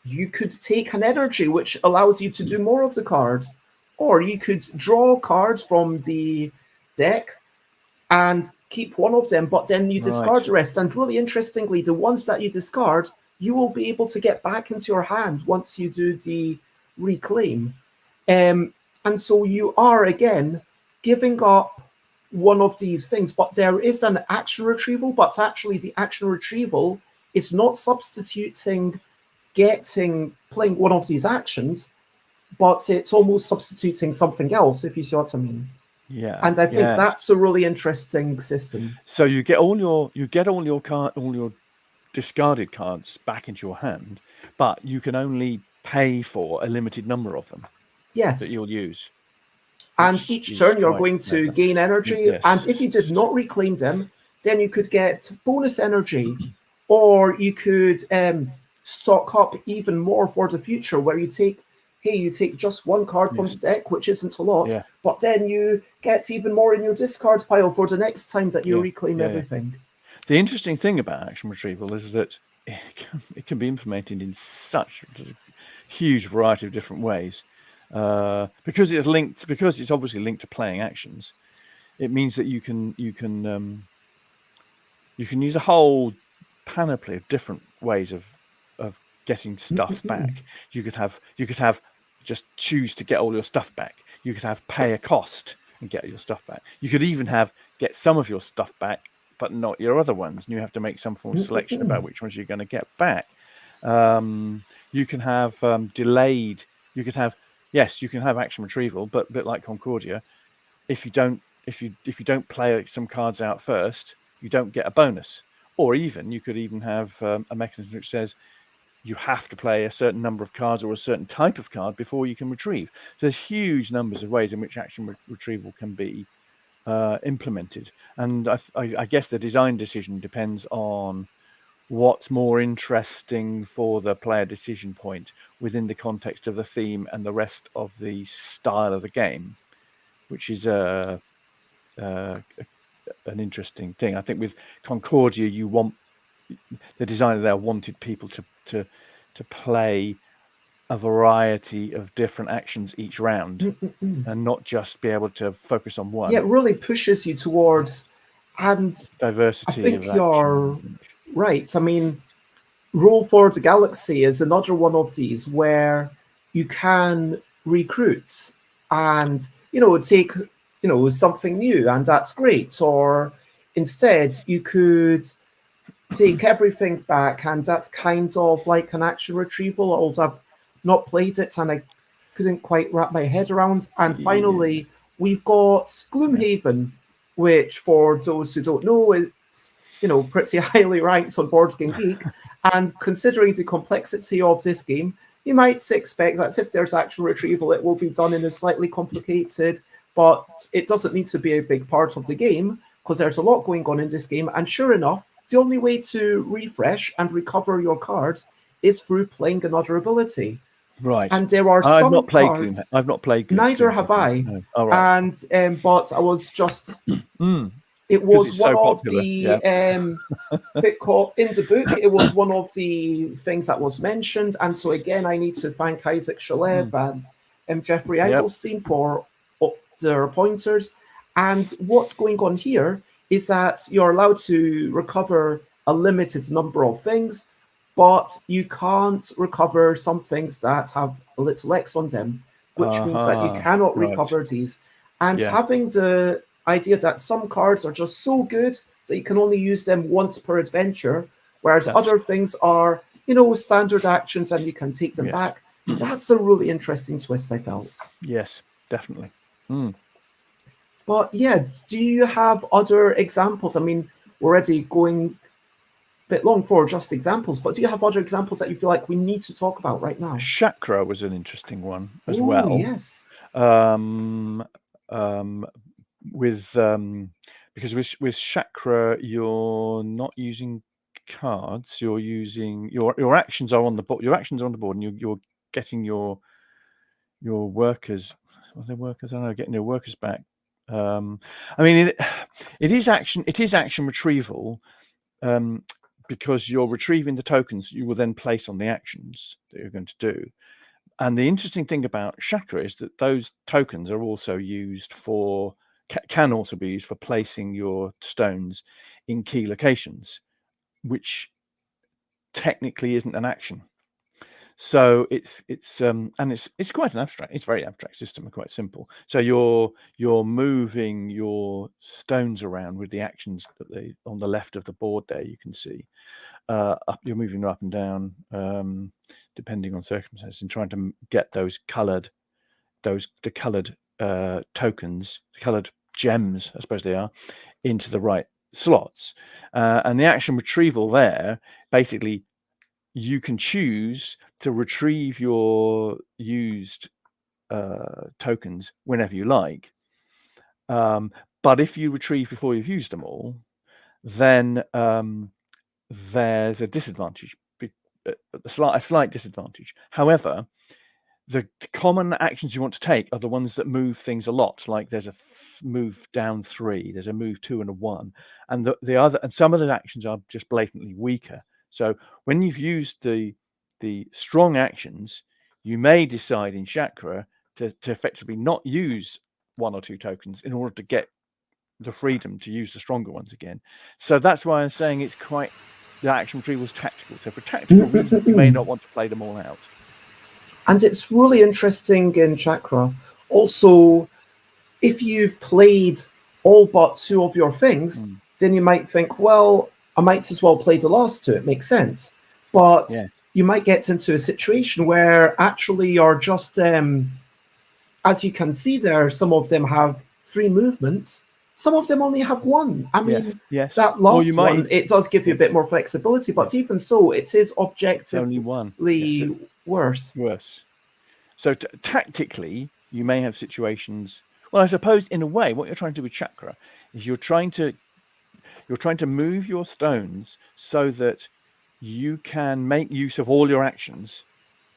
Speaker 1: you could take an energy which allows you to do more of the cards. Or you could draw cards from the deck and keep one of them, but then you discard the rest. And really interestingly, the ones that you discard, you will be able to get back into your hand once you do the reclaim. And so you are, again, giving up one of these things, but there is an action retrieval, but actually the action retrieval is not substituting playing one of these actions, but it's almost substituting something else, if you see what I mean.
Speaker 2: Yeah.
Speaker 1: And I think that's a really interesting system.
Speaker 2: So you get all your discarded cards back into your hand, but you can only pay for a limited number of them.
Speaker 1: Yes.
Speaker 2: That you'll use.
Speaker 1: And each turn you're going to gain energy.
Speaker 2: Yes.
Speaker 1: And if you did not reclaim them, then you could get bonus energy, or you could stock up even more for the future, where you take just one card from the deck, which isn't a lot, but then you get even more in your discard pile for the next time that you reclaim everything.
Speaker 2: The interesting thing about action retrieval is that it can be implemented in such a huge variety of different ways. Because it's obviously linked to playing actions. It means that you can you can use a whole panoply of different ways of getting stuff back. You could have just choose to get all your stuff back. You could have pay a cost and get your stuff back. You could even have get some of your stuff back, but not your other ones. And you have to make some form of selection about which ones you're going to get back. You can have delayed. You could have you can have action retrieval, but a bit like Concordia, if you don't play some cards out first, you don't get a bonus. Or even you could even have a mechanism which says you have to play a certain number of cards or a certain type of card before you can retrieve. So there's huge numbers of ways in which action retrieval can be implemented. And I guess the design decision depends on what's more interesting for the player decision point within the context of the theme and the rest of the style of the game, which is an interesting thing. I think with Concordia, the designer there wanted people to play a variety of different actions each round and not just be able to focus on one.
Speaker 1: Yeah, it really pushes you towards and
Speaker 2: diversity.
Speaker 1: I think
Speaker 2: of
Speaker 1: you're
Speaker 2: action.
Speaker 1: right. I mean, Roll for the Galaxy is another one of these where you can recruit and take something new, and that's great. Or instead, you could take everything back, and that's kind of like an action retrieval. Although I've not played it and I couldn't quite wrap my head around. And finally, we've got Gloomhaven, which for those who don't know is pretty highly ranked on Board Game Geek. And considering the complexity of this game, you might expect that if there's action retrieval, it will be done in a slightly complicated, but it doesn't need to be a big part of the game because there's a lot going on in this game. And sure enough, the only way to refresh and recover your cards is through playing another ability.
Speaker 2: Right.
Speaker 1: And there are
Speaker 2: I've
Speaker 1: some
Speaker 2: not played
Speaker 1: cards.
Speaker 2: Gloom. I've not played Gloom.
Speaker 1: Neither have I.
Speaker 2: No. Oh, right.
Speaker 1: And but I was just. It was one of the in the book. It was one of the things that was mentioned, and so again, I need to thank Isaac Shalev and Jeffrey Engelstein for their pointers. And what's going on here is that you're allowed to recover a limited number of things, but you can't recover some things that have a little X on them, which means that you cannot recover these. And having the idea that some cards are just so good that you can only use them once per adventure, whereas other things are, standard actions and you can take them back. That's a really interesting twist, I felt.
Speaker 2: Yes, definitely.
Speaker 1: But yeah, do you have other examples? I mean, we're already going a bit long for just examples, but do you have other examples that you feel like we need to talk about right now?
Speaker 2: Chakra was an interesting one as well.
Speaker 1: Yes.
Speaker 2: Because with Chakra, you're not using cards. You're using your actions are on the board. Your actions are on the board, and you're getting your workers. Are they workers? I don't know. Getting your workers back. I mean, it is action. It is action retrieval, because you're retrieving the tokens you will then place on the actions that you're going to do. And the interesting thing about Chakra is that those tokens are also used for. Can also be used for placing your stones in key locations, which technically isn't an action. So it's quite an abstract. It's a very abstract system and quite simple. So you're moving your stones around with the actions that on the left of the board there you can see. You're moving them up and down depending on circumstances, and trying to get those coloured tokens, coloured gems, I suppose they are, into the right slots. And the action retrieval there, basically, you can choose to retrieve your used tokens whenever you like. But if you retrieve before you've used them all, then there's a disadvantage, a slight disadvantage. However, the common actions you want to take are the ones that move things a lot. Like there's a move down 3, there's a move 2 and a 1, and the other, and some of the actions are just blatantly weaker. So when you've used the strong actions, you may decide in Chakra to effectively not use 1 or 2 tokens in order to get the freedom to use the stronger ones again. So that's why I'm saying it's quite, the action retrieval is tactical. So for tactical reasons, you may not want to play them all out.
Speaker 1: And it's really interesting in Chakra. Also, if you've played all but 2 of your things, then you might think, well, I might as well play the last 2. It makes sense. But you might get into a situation where actually you're just, as you can see there, some of them have 3 movements. Some of them only have 1. I mean, that last one, it does give you a bit more flexibility, but even so, it is objectively
Speaker 2: only 1.
Speaker 1: Worse.
Speaker 2: So tactically, you may have situations. Well, I suppose in a way, what you're trying to do with Chakra is you're trying to move your stones so that you can make use of all your actions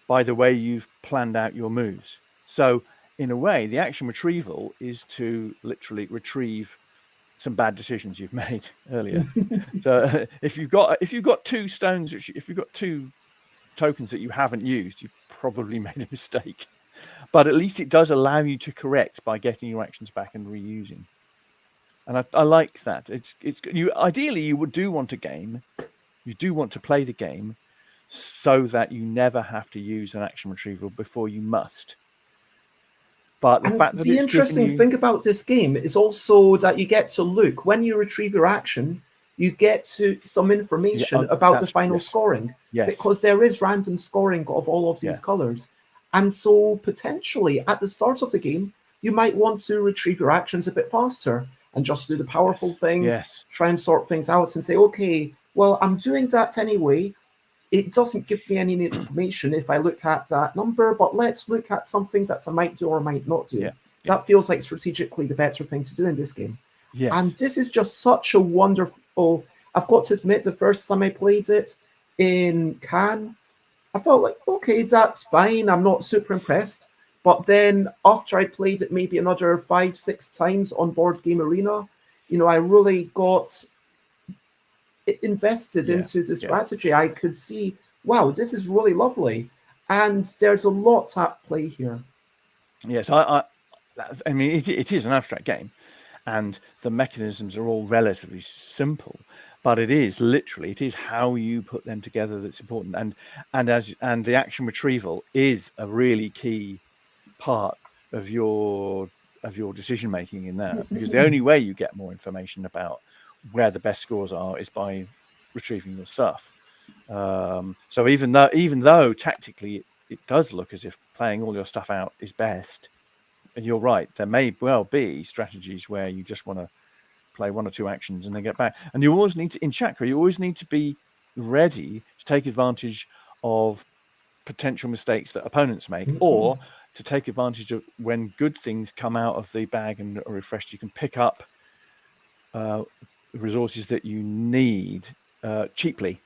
Speaker 2: by the way you've planned out your moves. So in a way, the action retrieval is to literally retrieve some bad decisions you've made earlier. So if you've got 2 stones, if you've got 2 tokens that you haven't used, you've probably made a mistake. But at least it does allow you to correct by getting your actions back and reusing. And I like that. It's you. Ideally, you do want a game. You do want to play the game so that you never have to use an action retrieval before you must. But the fact that
Speaker 1: the interesting thing about this game is also that you get to look when you retrieve your action. You get to some information about the final scoring, because there is random scoring of all of these colors. And so potentially at the start of the game, you might want to retrieve your actions a bit faster and just do the powerful things, try and sort things out and say, okay, well, I'm doing that anyway. It doesn't give me any information if I look at that number, but let's look at something that I might do or might not do. That feels like strategically the better thing to do in this game. And this is just such a wonderful, I've got to admit, the first time I played it in Cannes, I felt like, okay, that's fine. I'm not super impressed. But then after I played it maybe another 5-6 times on Board Game Arena, I really got invested into the strategy. I could see, wow, this is really lovely. And there's a lot at play here.
Speaker 2: Yes, I mean, it is an abstract game. And the mechanisms are all relatively simple, but it is how you put them together that's important. And the action retrieval is a really key part of your decision making in there, because the only way you get more information about where the best scores are is by retrieving your stuff. So even though tactically it does look as if playing all your stuff out is best, and you're right, there may well be strategies where you just want to play 1 or 2 actions and then get back. And you always need to, in Chakra, you always need to be ready to take advantage of potential mistakes that opponents make, or to take advantage of when good things come out of the bag and are refreshed. You can pick up resources that you need cheaply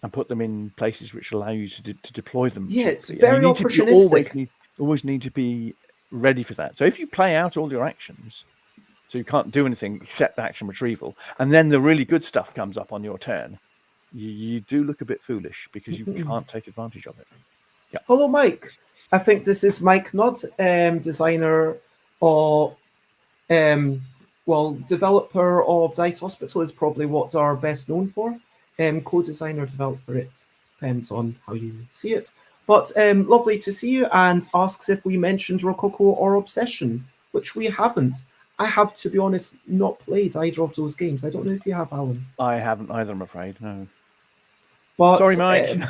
Speaker 2: and put them in places which allow you to deploy them cheaply.
Speaker 1: It's very opportunistic.
Speaker 2: You always need to be ready for that. So if you play out all your actions, so you can't do anything except action retrieval, and then the really good stuff comes up on your turn, you do look a bit foolish because you can't take advantage of it.
Speaker 1: Hello, Mike. I think this is Mike Nudd, designer or developer of Dice Hospital is probably what they're best known for. Co-designer, developer, it depends on how you see it. But lovely to see you, and asks if we mentioned Rococo or Obsession, which we haven't. I have, to be honest, not played either of those games. I don't know if you have, Alan.
Speaker 2: I haven't either, I'm afraid, no.
Speaker 1: But,
Speaker 2: sorry, Mike.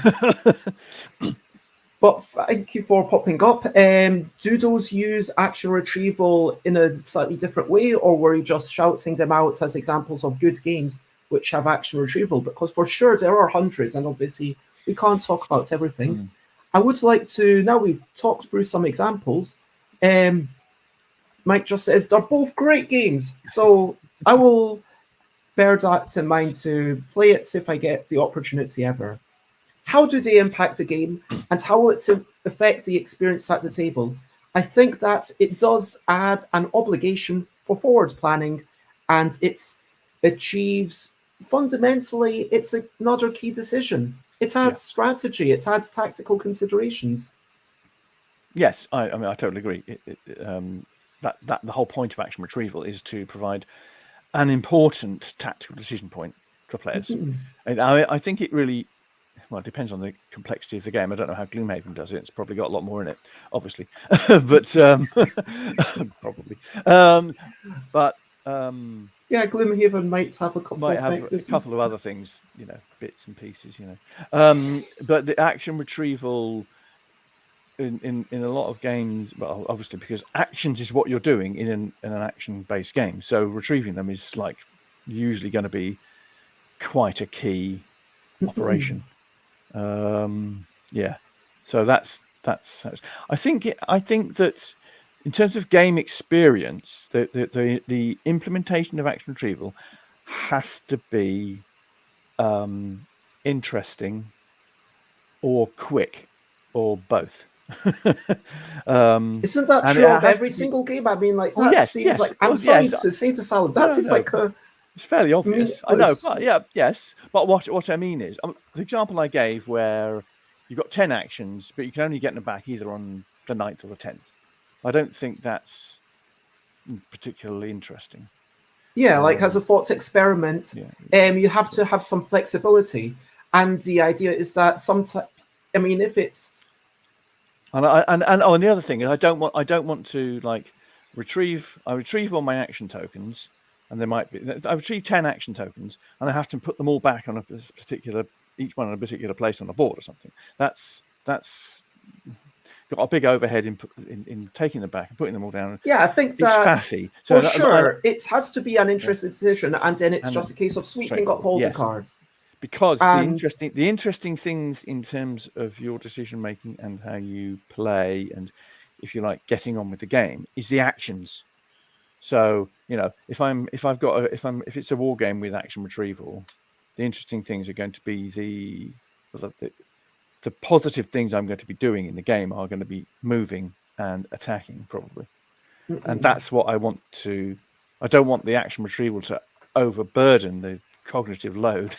Speaker 1: But thank you for popping up. Do those use action retrieval in a slightly different way, or were you just shouting them out as examples of good games which have action retrieval? Because for sure there are hundreds, and obviously we can't talk about everything. I would like to, now we've talked through some examples, Mike just says they're both great games. So I will bear that in mind to play it if I get the opportunity ever. How do they impact the game, and how will it affect the experience at the table? I think that it does add an obligation for forward planning, and it achieves, fundamentally, it's another key decision. It adds strategy, it adds tactical considerations.
Speaker 2: Yes, I mean, I totally agree. That the whole point of action retrieval is to provide an important tactical decision point for players. And I think it really, well, it depends on the complexity of the game. I don't know how Gloomhaven does it. It's probably got a lot more in it, obviously, but probably.
Speaker 1: Yeah, Gloomhaven might have a couple
Speaker 2: might
Speaker 1: of
Speaker 2: have
Speaker 1: mechanisms.
Speaker 2: a couple of other things, bits and pieces, but the action retrieval in a lot of games, well, obviously because actions is what you're doing in an action-based game, so retrieving them is like usually going to be quite a key operation. Yeah, so that's I think that in terms of game experience, the implementation of action retrieval has to be interesting or quick or both.
Speaker 1: Isn't that
Speaker 2: and
Speaker 1: true
Speaker 2: it
Speaker 1: of
Speaker 2: has
Speaker 1: every
Speaker 2: to be,
Speaker 1: single game? I mean, like,
Speaker 2: well,
Speaker 1: that
Speaker 2: yes,
Speaker 1: seems like,
Speaker 2: well,
Speaker 1: I'm sorry
Speaker 2: yes.
Speaker 1: to say to Salad, that seems like
Speaker 2: it's fairly obvious. I know,
Speaker 1: meaningless.
Speaker 2: but yes. But what I mean is, the example I gave where you've got 10 actions, but you can only get them back either on the 9th or the 10th. I don't think that's particularly interesting.
Speaker 1: Yeah, like as a thought experiment, you have to have some flexibility, and the idea is that sometimes, I mean, if it's
Speaker 2: and the other thing is, I don't want to like retrieve all my action tokens, and there might be, I retrieve 10 action tokens, and I have to put them all back on each one on a particular place on the board or something. That's got a big overhead in taking them back and putting them all down.
Speaker 1: Yeah, I think
Speaker 2: it's
Speaker 1: that
Speaker 2: faffy.
Speaker 1: So for sure, it has to be an interesting decision, and then it's
Speaker 2: and
Speaker 1: just a case of sweeping up all the cards.
Speaker 2: Because the interesting things in terms of your decision making and how you play, and if you like getting on with the game, is the actions. So if it's a war game with action retrieval, the interesting things are going to be the positive things I'm going to be doing in the game are going to be moving and attacking, probably. And that's what I want to. I don't want the action retrieval to overburden the cognitive load.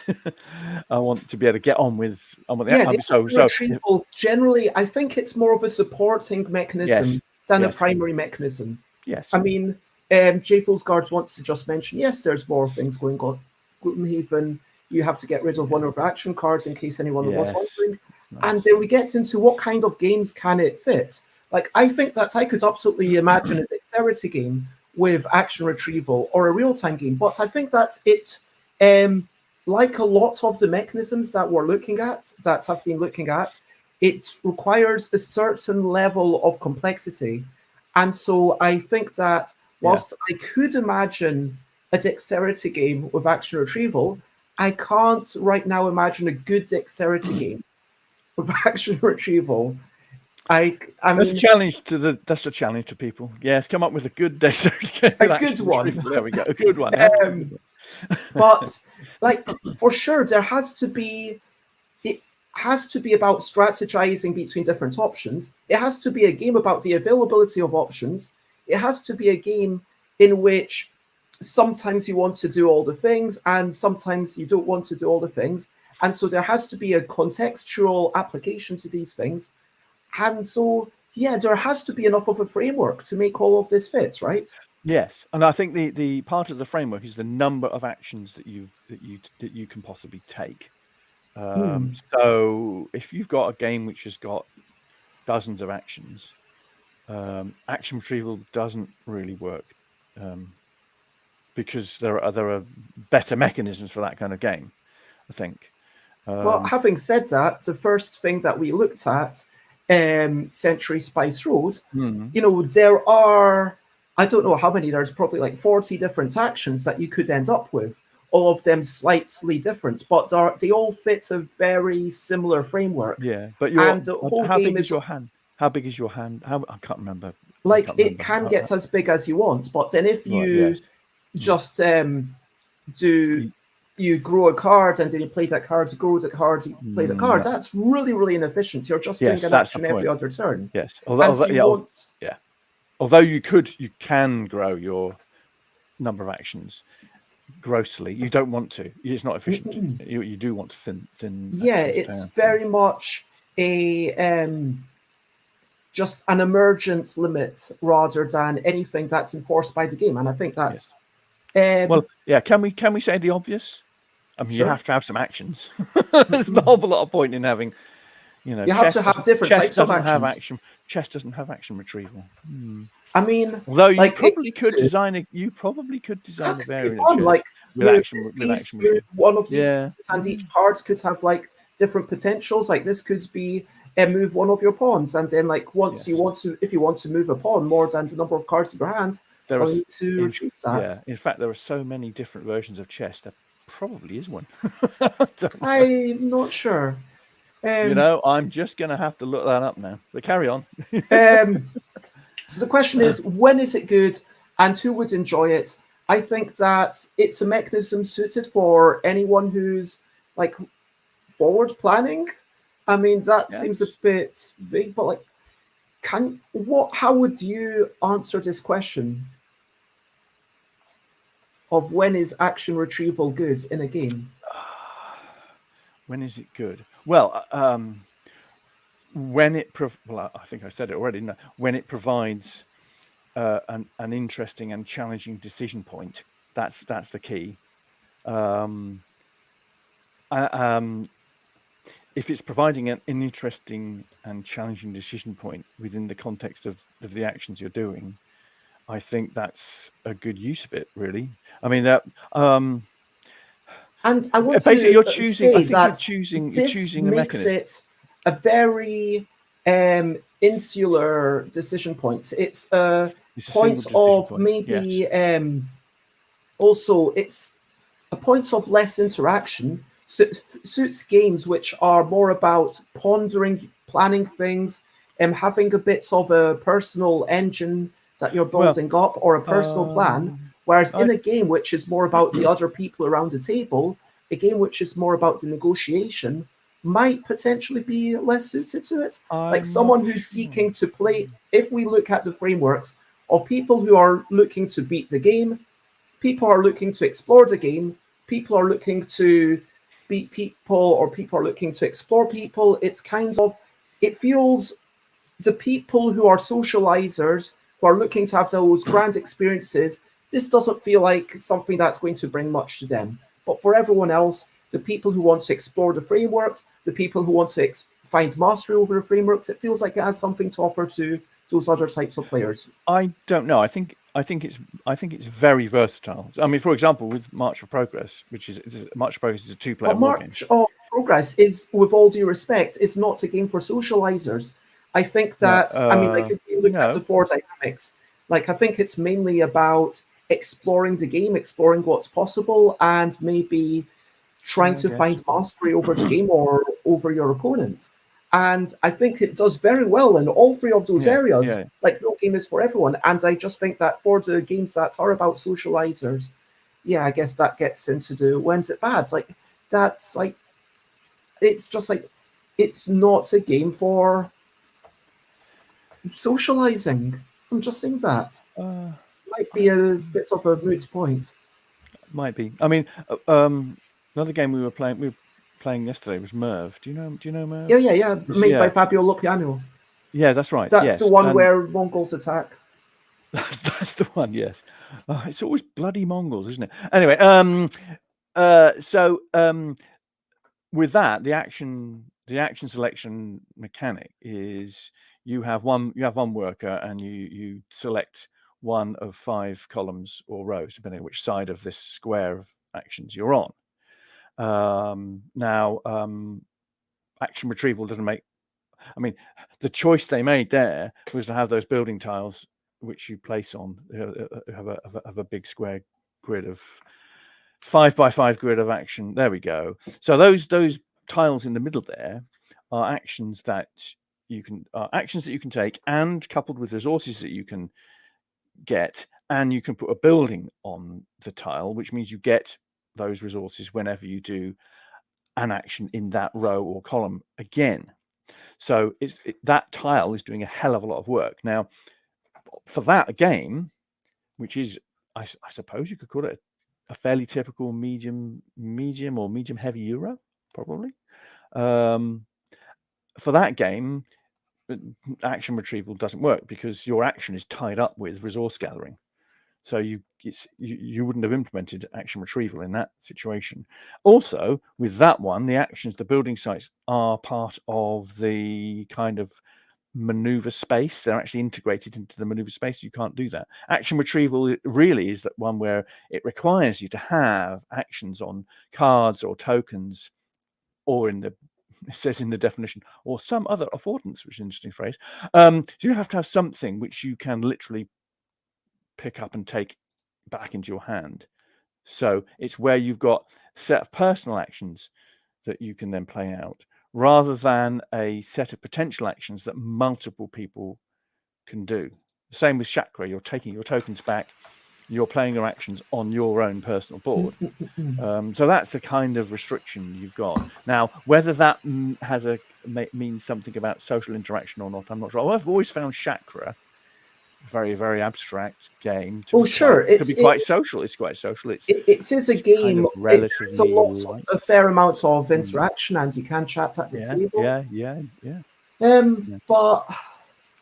Speaker 2: I want to be able to get on with.
Speaker 1: Retrieval generally, I think it's more of a supporting mechanism than a primary mechanism.
Speaker 2: Yes.
Speaker 1: I mean, J-Fool's Guards wants to just mention, yes, there's more things going on. Gloomhaven, you have to get rid of one of the action cards in case anyone was wondering. Nice. And then we get into what kind of games can it fit. Like, I think that I could absolutely imagine a dexterity game with action retrieval or a real-time game, but I think that it, like a lot of the mechanisms that we're looking at, that have been looking at, it requires a certain level of complexity. And so I think that whilst I could imagine a dexterity game with action retrieval, I can't right now imagine a good dexterity game with action retrieval. That's
Speaker 2: a challenge that's a challenge to people. Yes, come up with a good dexterity game.
Speaker 1: A good one.
Speaker 2: There we go. A good one.
Speaker 1: But like, for sure, it has to be about strategizing between different options. It has to be a game about the availability of options. It has to be a game in which sometimes you want to do all the things and sometimes you don't want to do all the things. And so there has to be a contextual application to these things. And so, there has to be enough of a framework to make all of this fit, right?
Speaker 2: Yes, and I think the part of the framework is the number of actions that you can possibly take. So if you've got a game which has got dozens of actions, action retrieval doesn't really work, because there are better mechanisms for that kind of game, I think.
Speaker 1: Well, having said that, the first thing that we looked at, Century Spice Road, there are, I don't know how many, there's probably like 40 different actions that you could end up with, all of them slightly different, but they all fit a very similar framework.
Speaker 2: Yeah, but how big is your hand? How big is your hand? I can't remember.
Speaker 1: Like, it can get as big as you want, but then if you just you grow a card and then you play that card, grow the card, you play the card, that's really, really inefficient. You're just doing an action every other turn.
Speaker 2: Yes. Although you can grow your number of actions grossly. You don't want to. It's not efficient. You do want to thin.
Speaker 1: Yeah, it's down. Very much a just an emergent limit rather than anything that's enforced by the game, and I think that's
Speaker 2: Well, yeah. Can we say the obvious? I mean,
Speaker 1: Sure.
Speaker 2: you have to have some actions. There's not a whole lot of point in having,
Speaker 1: you have to have different types of actions.
Speaker 2: Chess doesn't have action retrieval.
Speaker 1: I mean,
Speaker 2: although you
Speaker 1: like
Speaker 2: probably could design a variant of
Speaker 1: fun,
Speaker 2: chess
Speaker 1: like
Speaker 2: with action
Speaker 1: move
Speaker 2: retrieval.
Speaker 1: one of these pieces, and each card could have like different potentials. Like this could be move one of your pawns, and then like once you want to, if you want to move a pawn more than the number of cards in your hand, you need to retrieve that.
Speaker 2: Yeah, in fact, there are so many different versions of chess. There probably is one.
Speaker 1: I'm not sure.
Speaker 2: I'm just going to have to look that up now. But carry on.
Speaker 1: So the question is, when is it good and who would enjoy it? I think that it's a mechanism suited for anyone who's like forward planning. I mean, that seems a bit vague, but like, how would you answer this question of when is action retrieval good in a game?
Speaker 2: When is it good? Well, when it I think I said it already. No, when it provides an interesting and challenging decision point, that's the key. If it's providing an interesting and challenging decision point within the context of the actions you're doing, I think that's a good use of it. Really, I mean that.
Speaker 1: And I want
Speaker 2: basically,
Speaker 1: to
Speaker 2: you're choosing.
Speaker 1: say
Speaker 2: I think
Speaker 1: that
Speaker 2: you're choosing
Speaker 1: this
Speaker 2: a
Speaker 1: makes
Speaker 2: mechanism.
Speaker 1: it a very insular decision point. It's a point of maybe also it's a point of less interaction. So it suits games which are more about pondering, planning things, and having a bit of a personal engine that you're building up or a personal plan. Whereas in a game which is more about the other people around the table, a game which is more about the negotiation might potentially be less suited to it. Like someone who's seeking to play, if we look at the frameworks of people who are looking to beat the game, people are looking to explore the game, people are looking to beat people, or people are looking to explore people. It's kind of, it feels the people who are socializers, who are looking to have those grand experiences, this doesn't feel like something that's going to bring much to them. But for everyone else, the people who want to explore the frameworks, the people who want to find mastery over the frameworks, it feels like it has something to offer to those other types of players.
Speaker 2: I don't know. I think it's very versatile. I mean, for example, with March of Progress, March of Progress is a 2-player war game.
Speaker 1: March of Progress is, with all due respect, is not a game for socializers. I think that I mean, like if you look at the 4 dynamics, like I think it's mainly about exploring the game, exploring what's possible, and maybe trying to find mastery over the game or over your opponent. And I think it does very well in all 3 of those areas. Like no game is for everyone. And I just think that for the games that are about socializers, I guess that gets into the when's it bad? Like that's like, it's just like, it's not a game for socializing. I'm just saying that. Might be a bit of a moot point.
Speaker 2: Might be. I mean, another game we were playing yesterday was Merv. Do you know Merv?
Speaker 1: Yeah. Made by Fabio Lopiano.
Speaker 2: Yeah, that's right.
Speaker 1: That's the one where Mongols attack.
Speaker 2: That's the one. Yes. It's always bloody Mongols, isn't it? Anyway, so with that, the action selection mechanic is you have one worker and you select one of 5 columns or rows, depending on which side of this square of actions you're on. Now, action retrieval doesn't make. I mean, the choice they made there was to have those building tiles which you place on have a big square grid of 5 by 5 grid of action. There we go. So those tiles in the middle there are actions that you can take, and coupled with resources that you can get, and you can put a building on the tile, which means you get those resources whenever you do an action in that row or column again. So that tile is doing a hell of a lot of work. Now, for that game, which is, I suppose you could call it a fairly typical medium or medium heavy Euro, probably. For that game, action retrieval doesn't work because your action is tied up with resource gathering. So you wouldn't have implemented action retrieval in that situation. Also, with that one, the actions, the building sites are part of the kind of maneuver space. They're actually integrated into the maneuver space. You can't do that. Action retrieval really is that one where it requires you to have actions on cards or tokens, or it says in the definition, or some other affordance, which is an interesting phrase. So you have to have something which you can literally pick up and take back into your hand. So it's where you've got a set of personal actions that you can then play out, rather than a set of potential actions that multiple people can do. Same with chakra. You're taking your tokens back, you're playing your actions on your own personal board. So that's the kind of restriction you've got. Now, whether that means something about social interaction or not, I'm not sure. I've always found chakra very, very abstract game to be quite social. It's quite social.
Speaker 1: It is a game.
Speaker 2: Kind of relatively
Speaker 1: a fair amount of interaction, and you can chat at the table.
Speaker 2: Yeah.
Speaker 1: But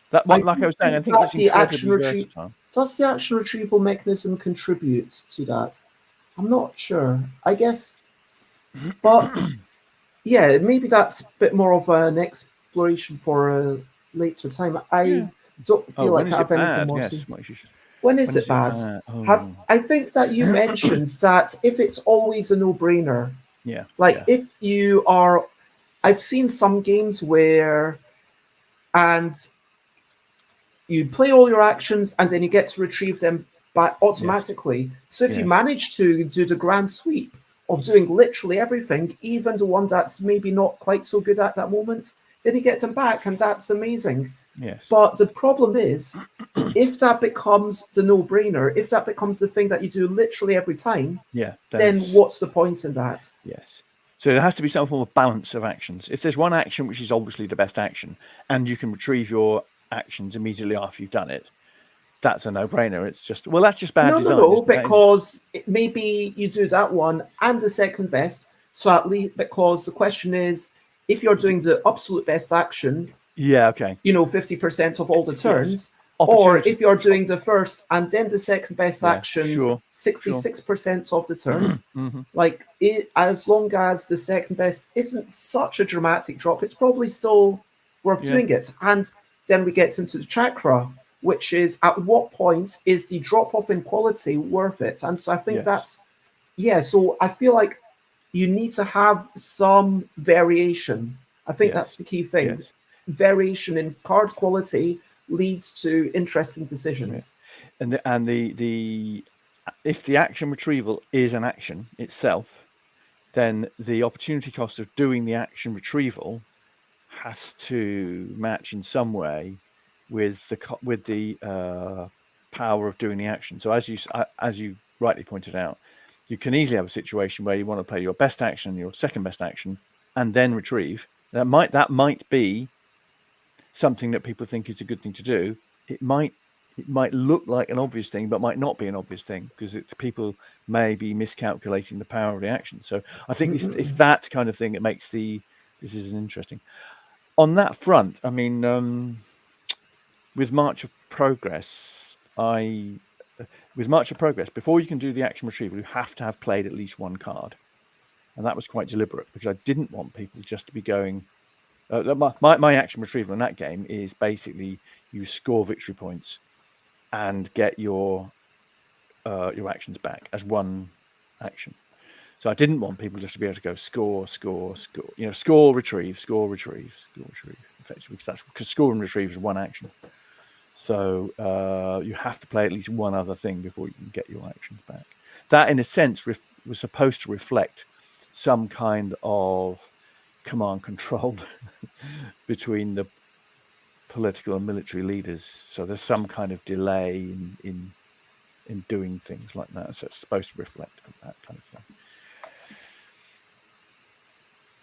Speaker 2: that, like I was saying, I think it's incredibly versatile.
Speaker 1: Does the action retrieval mechanism contribute to that? I'm not sure. I guess, but yeah, maybe that's a bit more of an exploration for a later time. I don't feel like I have anything more to say. When is it bad? I think that you mentioned that if it's always a no-brainer. If you are, I've seen some games where, and you play all your actions and then you get to retrieve them back automatically. So if you manage to do the grand sweep of doing literally everything, even the one that's maybe not quite so good at that moment, then you get them back, and that's amazing.
Speaker 2: Yes.
Speaker 1: But the problem is, if that becomes the no-brainer, if that becomes the thing that you do literally every time, then what's the point in that?
Speaker 2: Yes. So there has to be some form of balance of actions. If there's one action which is obviously the best action, and you can retrieve your actions immediately after you've done it, that's a no-brainer. It's just, well, that's just bad design.
Speaker 1: No, because maybe you do that one and the second best. So at least, because the question is, if you're doing the absolute best action, 50% of all the turns, or if you're doing the first and then the second best actions, 66% of the turns, as long as the second best isn't such a dramatic drop, it's probably still worth doing it. And then we get into the chakra, which is at what point is the drop off in quality worth it? And so I think so I feel like you need to have some variation. I think that's the key thing. Variation in card quality leads to interesting decisions.
Speaker 2: And if the action retrieval is an action itself, then the opportunity cost of doing the action retrieval has to match in some way with the power of doing the action. So as you rightly pointed out, you can easily have a situation where you want to play your best action, your second best action, and then retrieve. That might be something that people think is a good thing to do. It might look like an obvious thing, but might not be an obvious thing, because people may be miscalculating the power of the action. So I think it's that kind of thing that makes this is interesting. On that front, I mean, with March of Progress, before you can do the action retrieval, you have to have played at least one card. And that was quite deliberate, because I didn't want people just to be going... my action retrieval in that game is basically you score victory points and get your actions back as one action. So I didn't want people just to be able to go score, retrieve, effectively, because score and retrieve is one action. So you have to play at least one other thing before you can get your actions back. That, in a sense, was supposed to reflect some kind of command control between the political and military leaders. So there's some kind of delay in doing things like that. So it's supposed to reflect that kind of thing.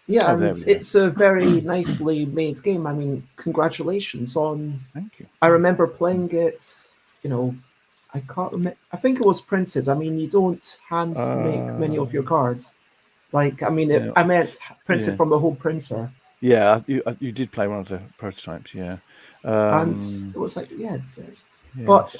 Speaker 1: Yeah, and it's a very nicely made game. I mean, congratulations on...
Speaker 2: Thank you.
Speaker 1: I remember playing it, I can't remember. I think it was printed. I mean, you don't hand make many of your cards. Like, I mean, I meant printed from a home printer.
Speaker 2: Yeah, you did play one of the prototypes, yeah.
Speaker 1: And it was like, but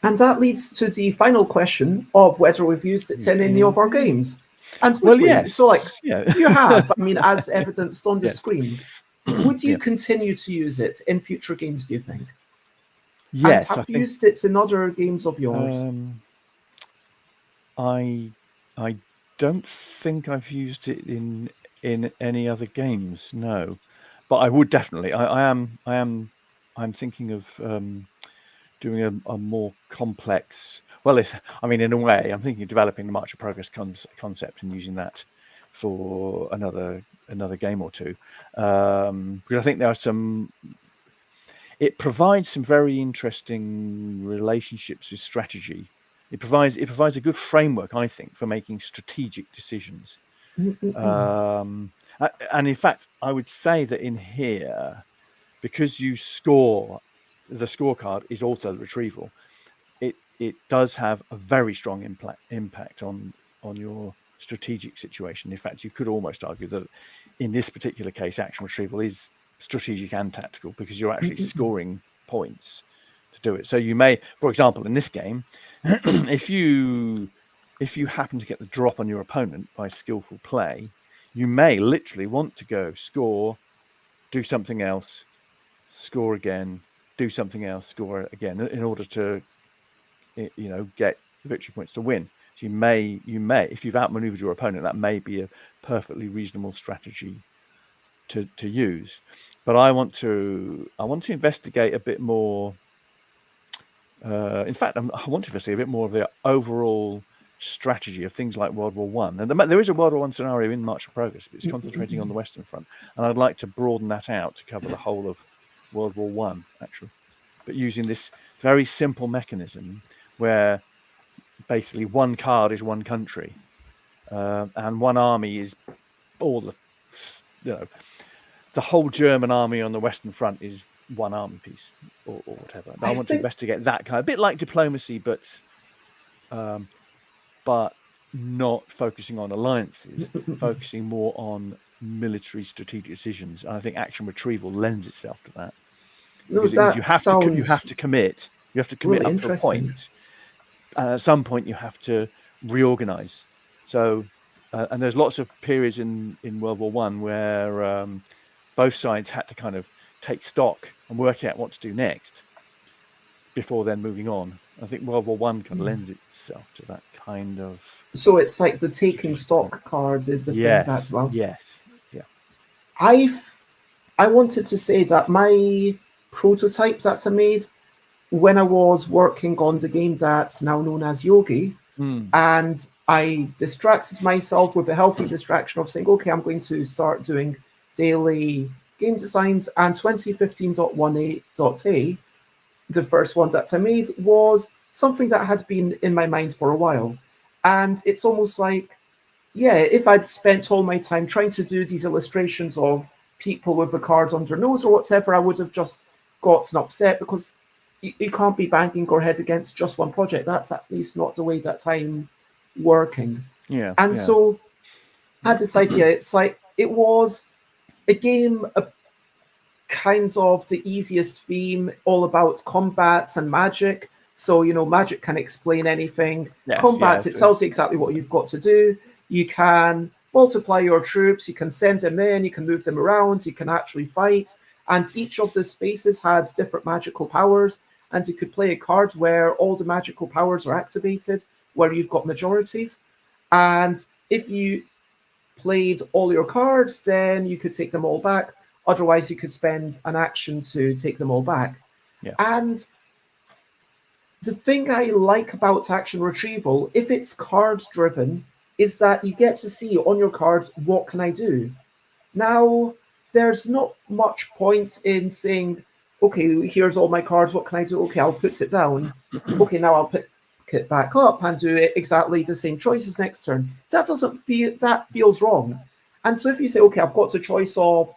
Speaker 1: And that leads to the final question of whether we've used it in any of our games. And would we?
Speaker 2: yes.
Speaker 1: So, like,
Speaker 2: Yeah.
Speaker 1: you have, I mean, as evidenced on the
Speaker 2: Yes.
Speaker 1: screen. Would you
Speaker 2: Yeah.
Speaker 1: continue to use it in future games, do you think?
Speaker 2: Yes,
Speaker 1: and
Speaker 2: I
Speaker 1: have you
Speaker 2: think
Speaker 1: used it in other games of yours?
Speaker 2: I don't think I've used it in any other games. No, but I would definitely. I'm thinking of doing a more complex. Well, I mean, in a way, I'm thinking of developing the March of Progress concept and using that for another game or two, because I think there are some. It provides some very interesting relationships with strategy. It provides a good framework, I think, for making strategic decisions. And in fact, I would say that in here, because you score, the scorecard is also the retrieval. It does have a very strong impact on your strategic situation. In fact, you could almost argue that in this particular case, action retrieval is strategic and tactical, because you're actually scoring points to do it. So you may, for example, in this game, if you happen to get the drop on your opponent by skillful play, you may literally want to go score, do something else, score again, do something else, score again, in order to get victory points to win. So you may, if you've outmaneuvered your opponent, that may be a perfectly reasonable strategy to use. But I want to investigate a bit more. In fact, I want to investigate a bit more of the overall strategy of things like World War One. And there is a World War One scenario in March of Progress, but it's concentrating on the Western Front, and I'd like to broaden that out to cover the whole of World War One, actually, but using this very simple mechanism where basically one card is one country, and one army is all the whole German army on the Western Front is one army piece, or whatever. I want to investigate that kind of, a bit like diplomacy, but not focusing on alliances, focusing more on military strategic decisions. And I think action retrieval lends itself to that, because it means you have to commit. You have to commit
Speaker 1: really
Speaker 2: up to a point. At some point, you have to reorganize. So, and there's lots of periods in World War One where both sides had to kind of take stock and work out what to do next before then moving on. I think World War One kind of lends itself to that kind of.
Speaker 1: So it's like the taking stock cards is the thing that allows.
Speaker 2: Yes. Yeah.
Speaker 1: I wanted to say that my prototype that I made when I was working on the game that's now known as Yogi, and I distracted myself with a healthy distraction of saying, okay, I'm going to start doing daily game designs, and 2015.18.a, the first one that I made, was something that had been in my mind for a while. And it's almost like, yeah, if I'd spent all my time trying to do these illustrations of people with the cards on their nose or whatever, I would have just gotten upset, because you can't be banging your head against just one project. That's at least not the way that I'm working.
Speaker 2: Yeah.
Speaker 1: And so I decided, it's like, it was a game, kind of the easiest theme, all about combat and magic. So, magic can explain anything. Combat, it tells you exactly what you've got to do. You can multiply your troops, you can send them in, you can move them around, you can actually fight. And each of the spaces had different magical powers. And you could play a card where all the magical powers are activated, where you've got majorities. And if you played all your cards, then you could take them all back. Otherwise, you could spend an action to take them all back.
Speaker 2: Yeah.
Speaker 1: And the thing I like about action retrieval, if it's cards driven, is that you get to see on your cards, what can I do? Now, there's not much point in saying, okay, here's all my cards, what can I do? Okay, I'll put it down. Okay, now I'll pick it back up and do it exactly the same choices next turn. That feels wrong. And so if you say, okay, I've got a choice of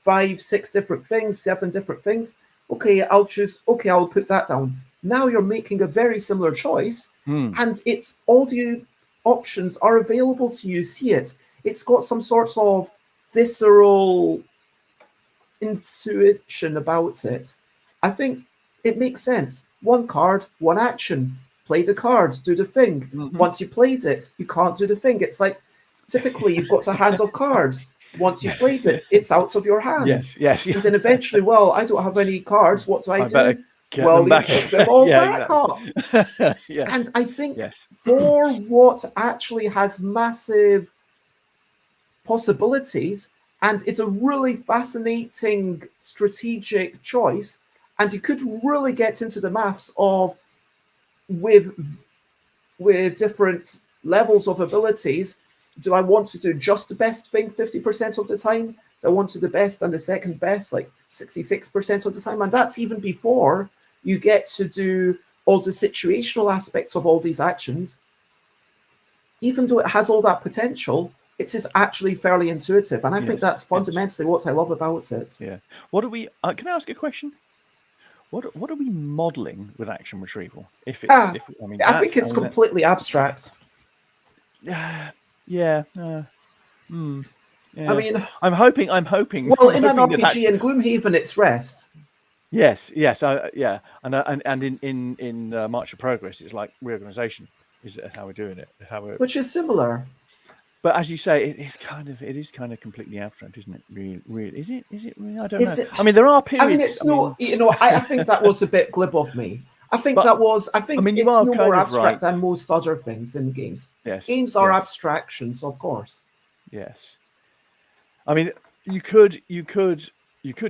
Speaker 1: 5, 6 different things, 7 different things, okay, I'll put that down. Now you're making a very similar choice, and it's all the options are available to you. See it. It's got some sort of visceral intuition about it. I think it makes sense. One card, one action. Play the card, do the thing. Once you played it, you can't do the thing. It's like typically you've got a hand of cards. Once you played it, it's out of your hand.
Speaker 2: Yes.
Speaker 1: And then eventually, well, I don't have any cards. What do I do?
Speaker 2: Better get
Speaker 1: Well,
Speaker 2: them
Speaker 1: you
Speaker 2: back.
Speaker 1: pick them all back
Speaker 2: exactly.
Speaker 1: up.
Speaker 2: Yes.
Speaker 1: And I think
Speaker 2: Yes.
Speaker 1: for what actually has massive possibilities, and it's a really fascinating strategic choice, and you could really get into the maths of with different levels of abilities. Do I want to do just the best thing 50% of the time? Do I want to do the best and the second best like 66% of the time? And that's even before you get to do all the situational aspects of all these actions. Even though it has all that potential, it is actually fairly intuitive. And I think that's fundamentally what I love about it.
Speaker 2: Yeah. What are we, can I ask a question? What are we modeling with action retrieval? I think it's completely abstract.
Speaker 1: Yeah.
Speaker 2: I mean, I'm hoping.
Speaker 1: Well, in an RPG in Gloomhaven, it's rest.
Speaker 2: Yes. And in March of Progress, it's like reorganization. Is how we're doing it?
Speaker 1: Which is similar.
Speaker 2: But as you say, it is kind of completely abstract, isn't it? Really, is it? Really? I don't know. I mean, there are periods.
Speaker 1: I mean, it's I think that was a bit glib of me. I think it's no more abstract than most other things in games.
Speaker 2: Yes.
Speaker 1: Games are abstractions, of course.
Speaker 2: Yes. I mean, you could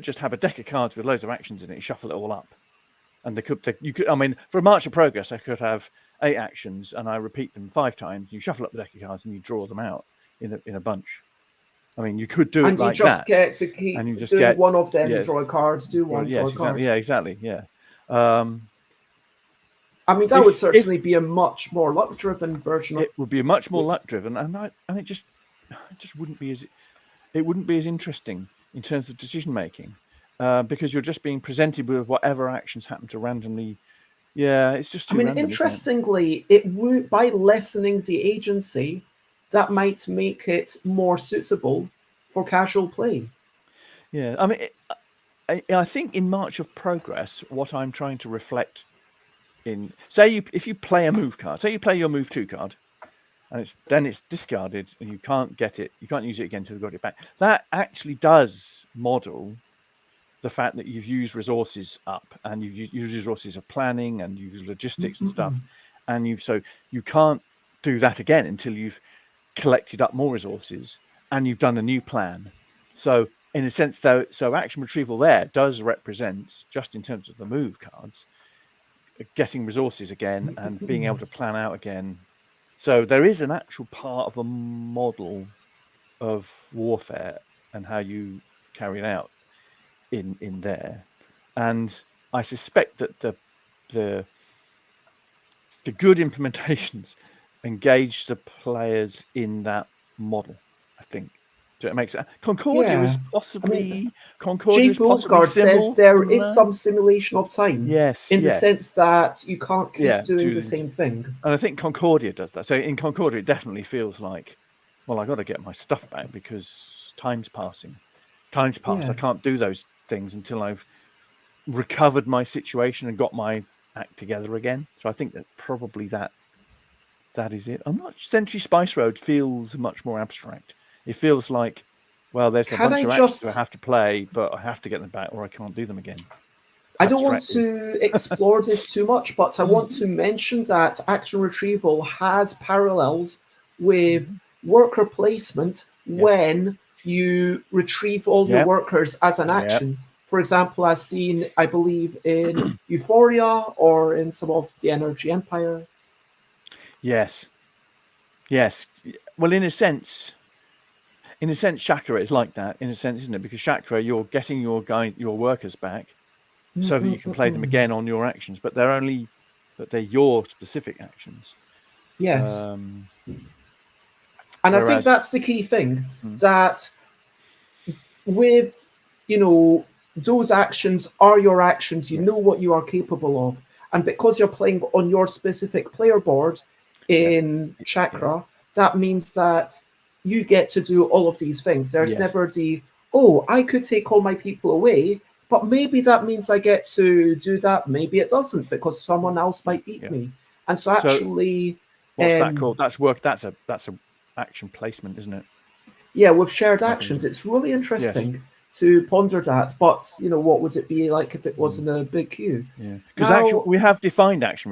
Speaker 2: just have a deck of cards with loads of actions in it, shuffle it all up, and you could. I mean, for a March of Progress, I could have 8 actions, and I repeat them 5 times. You shuffle up the deck of cards, and you draw them out in a bunch. I mean, you could do it like that.
Speaker 1: And you just get to keep doing one of them, draw cards, do one, draw cards.
Speaker 2: Yeah, exactly. Yeah.
Speaker 1: I mean, that would certainly be a much more luck-driven version.
Speaker 2: It would be a much more luck-driven, and it just wouldn't be as interesting in terms of decision making, because you're just being presented with whatever actions happen to randomly. Yeah, it's just too random.
Speaker 1: Interestingly, it would, by lessening the agency, that might make it more suitable for casual play.
Speaker 2: Yeah, I mean, I think in March of Progress, what I'm trying to reflect in, if you play a move card, say you play your move 2 card, and it's discarded, and you can't get it, you can't use it again until you've got it back. That actually does model the fact that you've used resources up, and you've used resources of planning, and you've used logistics and stuff, and so you can't do that again until you've collected up more resources and you've done a new plan. So in a sense, so action retrieval there does represent, just in terms of the move cards, getting resources again and being able to plan out again. So there is an actual part of a model of warfare and how you carry it out in there. And I suspect that the good implementations engage the players in that model, I think. So it makes sense. Concordia is possibly
Speaker 1: Geoff says there is some simulation of time.
Speaker 2: Yes.
Speaker 1: In the sense that you can't keep doing the same thing.
Speaker 2: And I think Concordia does that. So in Concordia, it definitely feels like, well, I got to get my stuff back because time's passing. Time's passed. Yeah. I can't do those things until I've recovered my situation and got my act together again. So I think that probably that is it. I'm not. Century Spice Road feels much more abstract. It feels like, well, there's a bunch of actions I have to play, but I have to get them back or I can't do them again.
Speaker 1: I don't want to explore this too much, but I want to mention that action retrieval has parallels with worker placement when you retrieve all your workers as an action. For example, as seen, I believe, in Euphoria or in some of the Energy Empire.
Speaker 2: Yes. Well, in a sense, Chakra is like that. In a sense, isn't it? Because Chakra, you're getting your workers back, so that you can play them again on your actions. But they're your specific actions.
Speaker 1: Yes. And I think that's the key thing, that with those actions are your actions. You know what you are capable of, and because you're playing on your specific player board in Chakra, that means that you get to do all of these things. There's never I could take all my people away, but maybe that means I get to do that. Maybe it doesn't, because someone else might beat me. And so actually,
Speaker 2: what's that called? That's work. That's a action placement, isn't it?
Speaker 1: Yeah, with shared actions, it's really interesting to ponder that. But what would it be like if it wasn't a big queue?
Speaker 2: Yeah, because actually we have defined action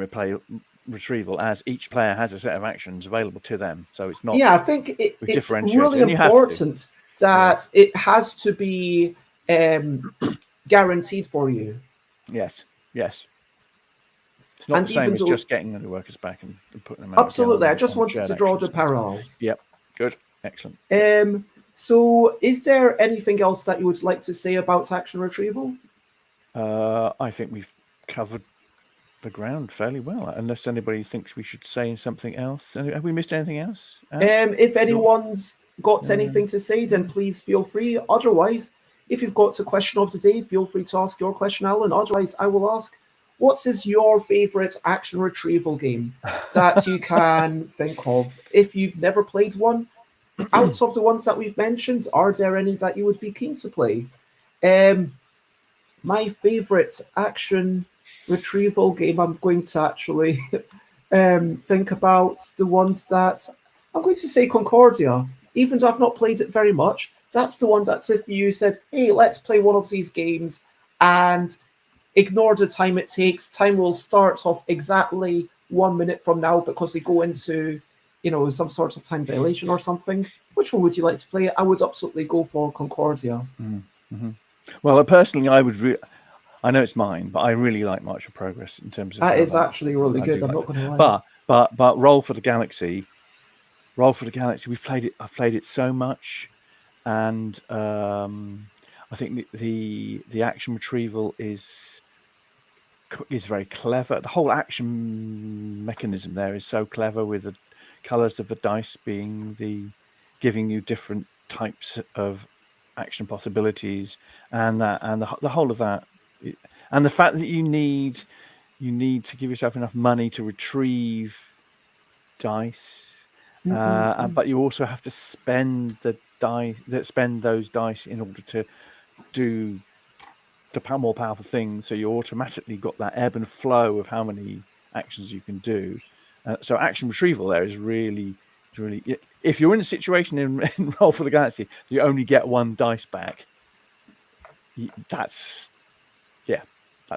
Speaker 2: retrieval as each player has a set of actions available to them, so it's not.
Speaker 1: Yeah, I think it's really important that it has to be guaranteed for you.
Speaker 2: Yes. It's not the same as just getting the workers back and putting them out.
Speaker 1: Absolutely, I just wanted to draw the parallels.
Speaker 2: Yep, good, excellent.
Speaker 1: So is there anything else that you would like to say about action retrieval?
Speaker 2: I think we've covered the ground fairly well, unless anybody thinks we should say something else. Have we missed anything else?
Speaker 1: If anyone's got anything to say, then please feel free. Otherwise, if you've got a question of the day, feel free to ask your question, Alan. Otherwise, I will ask, what is your favorite action retrieval game that you can think of? If you've never played one, out of the ones that we've mentioned, are there any that you would be keen to play? My favorite action retrieval game, I'm going to actually think about the ones that I'm going to say Concordia. Even though I've not played it very much, that's the one that if you said, hey, let's play one of these games and ignore the time it takes, time will start off exactly 1 minute from now because we go into some sort of time dilation or something. Which one would you like to play? I would absolutely go for Concordia.
Speaker 2: Mm-hmm. Well, personally, I would. I know it's mine, but I really like March of Progress in terms of
Speaker 1: that is actually really good. I'm not going to lie.
Speaker 2: But Roll for the Galaxy. We've played it. I've played it so much, and I think the action retrieval is very clever. The whole action mechanism there is so clever, with the colors of the dice being giving you different types of action possibilities, and the whole of that, and the fact that you need to give yourself enough money to retrieve dice, but you also have to spend those dice in order to do the more powerful things. So you automatically got that ebb and flow of how many actions you can do. So action retrieval there is really. If you're in a situation in Roll for the Galaxy, you only get one dice back. That's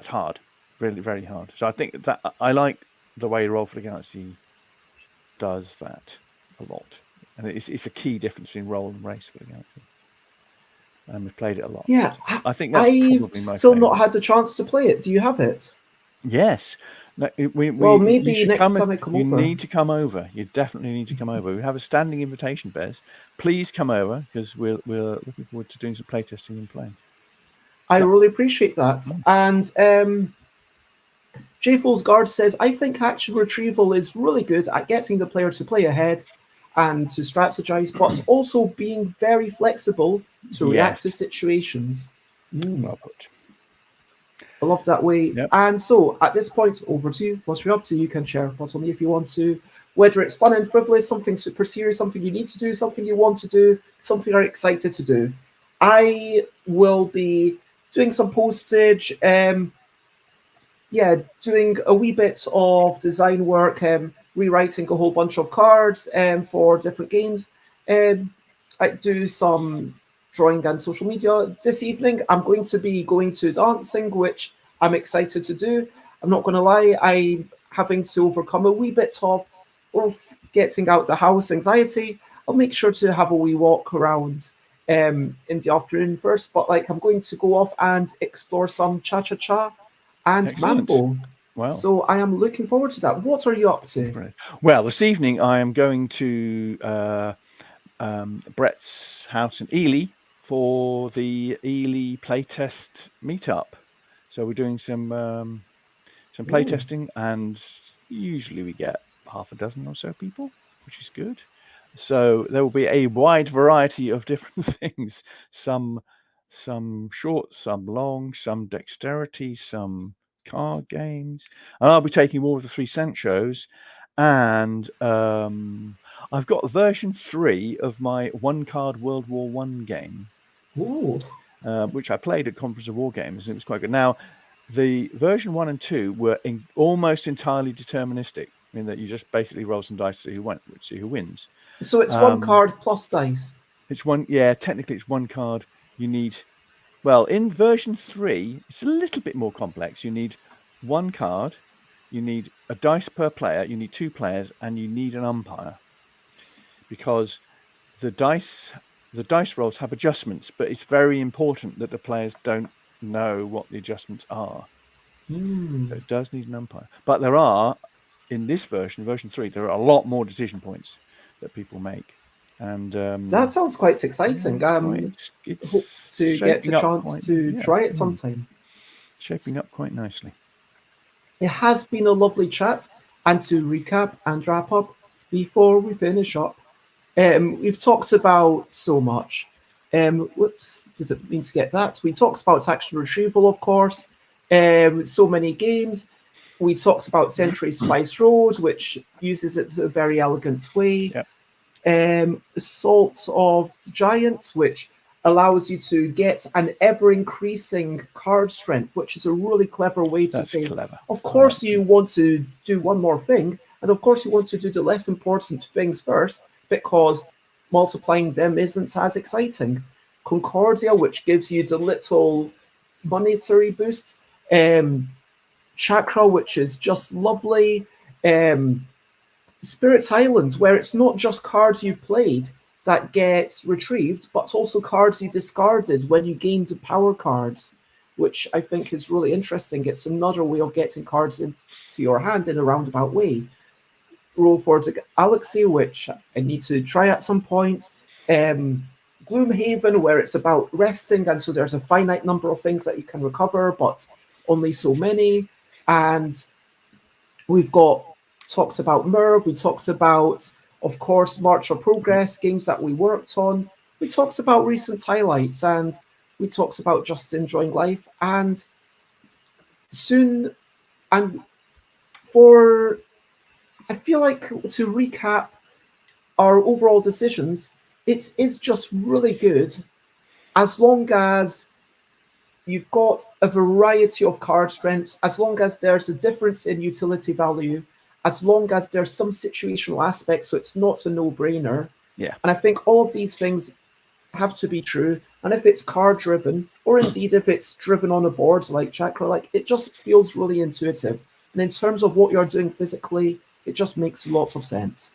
Speaker 2: hard, really very hard. So I think that I like the way Roll for the Galaxy does that a lot, and it's a key difference between Roll and Race for the Galaxy. And we've played it a lot.
Speaker 1: Yeah,
Speaker 2: I think that's probably my
Speaker 1: still favorite. Not had a chance to play it. Do you have it?
Speaker 2: Yes. No,
Speaker 1: maybe next time I come over.
Speaker 2: You need to come over. You definitely need to come over. We have a standing invitation, Bez. Please come over, because we're looking forward to doing some playtesting and playing.
Speaker 1: I really appreciate that. And J Foles Guard says, I think action retrieval is really good at getting the player to play ahead and to strategize, but also being very flexible to react to situations.
Speaker 2: Well put.
Speaker 1: I love that way. Yep. And so at this point, over to you. What you're up to, you can share what's on me if you want to. Whether it's fun and frivolous, something super serious, something you need to do, something you want to do, something you're excited to do. I will be doing some postage, doing a wee bit of design work, rewriting a whole bunch of cards for different games. I do some drawing and social media. This evening, I'm going to be going to dancing, which I'm excited to do. I'm not going to lie, I'm having to overcome a wee bit of getting out the house anxiety. I'll make sure to have a wee walk around in the afternoon first, but I'm going to go off and explore some cha-cha-cha and mambo.
Speaker 2: Wow.
Speaker 1: So I am looking forward to that. What are you up to?
Speaker 2: Right. Well, this evening I am going to Brett's house in Ely for the Ely playtest meetup. So we're doing some playtesting, and usually we get half a dozen or so people, which is good. So there will be a wide variety of different things. Some short, some long, some dexterity, some card games. And I'll be taking all of the 3 cent shows. And I've got version 3 of my 1-card World War I game.
Speaker 1: Ooh.
Speaker 2: which I played at Conference of War Games, and it was quite good. Now, the version 1 and 2 were almost entirely deterministic, in that you just basically roll some dice to see who wins.
Speaker 1: So it's one card plus dice.
Speaker 2: It's one, yeah. Technically, it's one card. You need, well, in version 3, it's a little bit more complex. You need one card, you need a dice per player, you need 2 players, and you need an umpire, because the dice rolls have adjustments, but it's very important that the players don't know what the adjustments are. So it does need an umpire. But there are, in this version 3, there are a lot more decision points that people make. And
Speaker 1: that sounds quite exciting.
Speaker 2: It's
Speaker 1: hope to get a chance to try it sometime.
Speaker 2: Shaping up quite nicely.
Speaker 1: It has been a lovely chat. And to recap and wrap up before we finish up, we've talked about so much. Whoops, didn't mean to get that. We talked about action retrieval, of course. So many games. We talked about Century Spice Road, which uses it in a very elegant way.
Speaker 2: Yep.
Speaker 1: Assault of the Giants, which allows you to get an ever-increasing card strength, which is a really clever way to say, of course you want to do one more thing, and of course you want to do the less important things first, because multiplying them isn't as exciting. Concordia, which gives you the little monetary boost. Chakra, which is just lovely. Spirit's Island, where it's not just cards you played that get retrieved, but also cards you discarded when you gained the power cards, which I think is really interesting. It's another way of getting cards into your hand in a roundabout way. Roll for the Galaxy, which I need to try at some point. Gloomhaven, where it's about resting, and so there's a finite number of things that you can recover, but only so many. And we've talked about Merv, we talked about, of course, March of Progress, games that we worked on. We talked about recent highlights, and we talked about just enjoying life. And soon, and I feel like to recap our overall decisions, it is just really good as long as you've got a variety of card strengths, as long as there's a difference in utility value, as long as there's some situational aspect, so it's not a no-brainer.
Speaker 2: Yeah.
Speaker 1: And I think all of these things have to be true. And if it's card-driven, or indeed if it's driven on a board like Chakra, like, it just feels really intuitive. And in terms of what you're doing physically, it just makes lots of sense.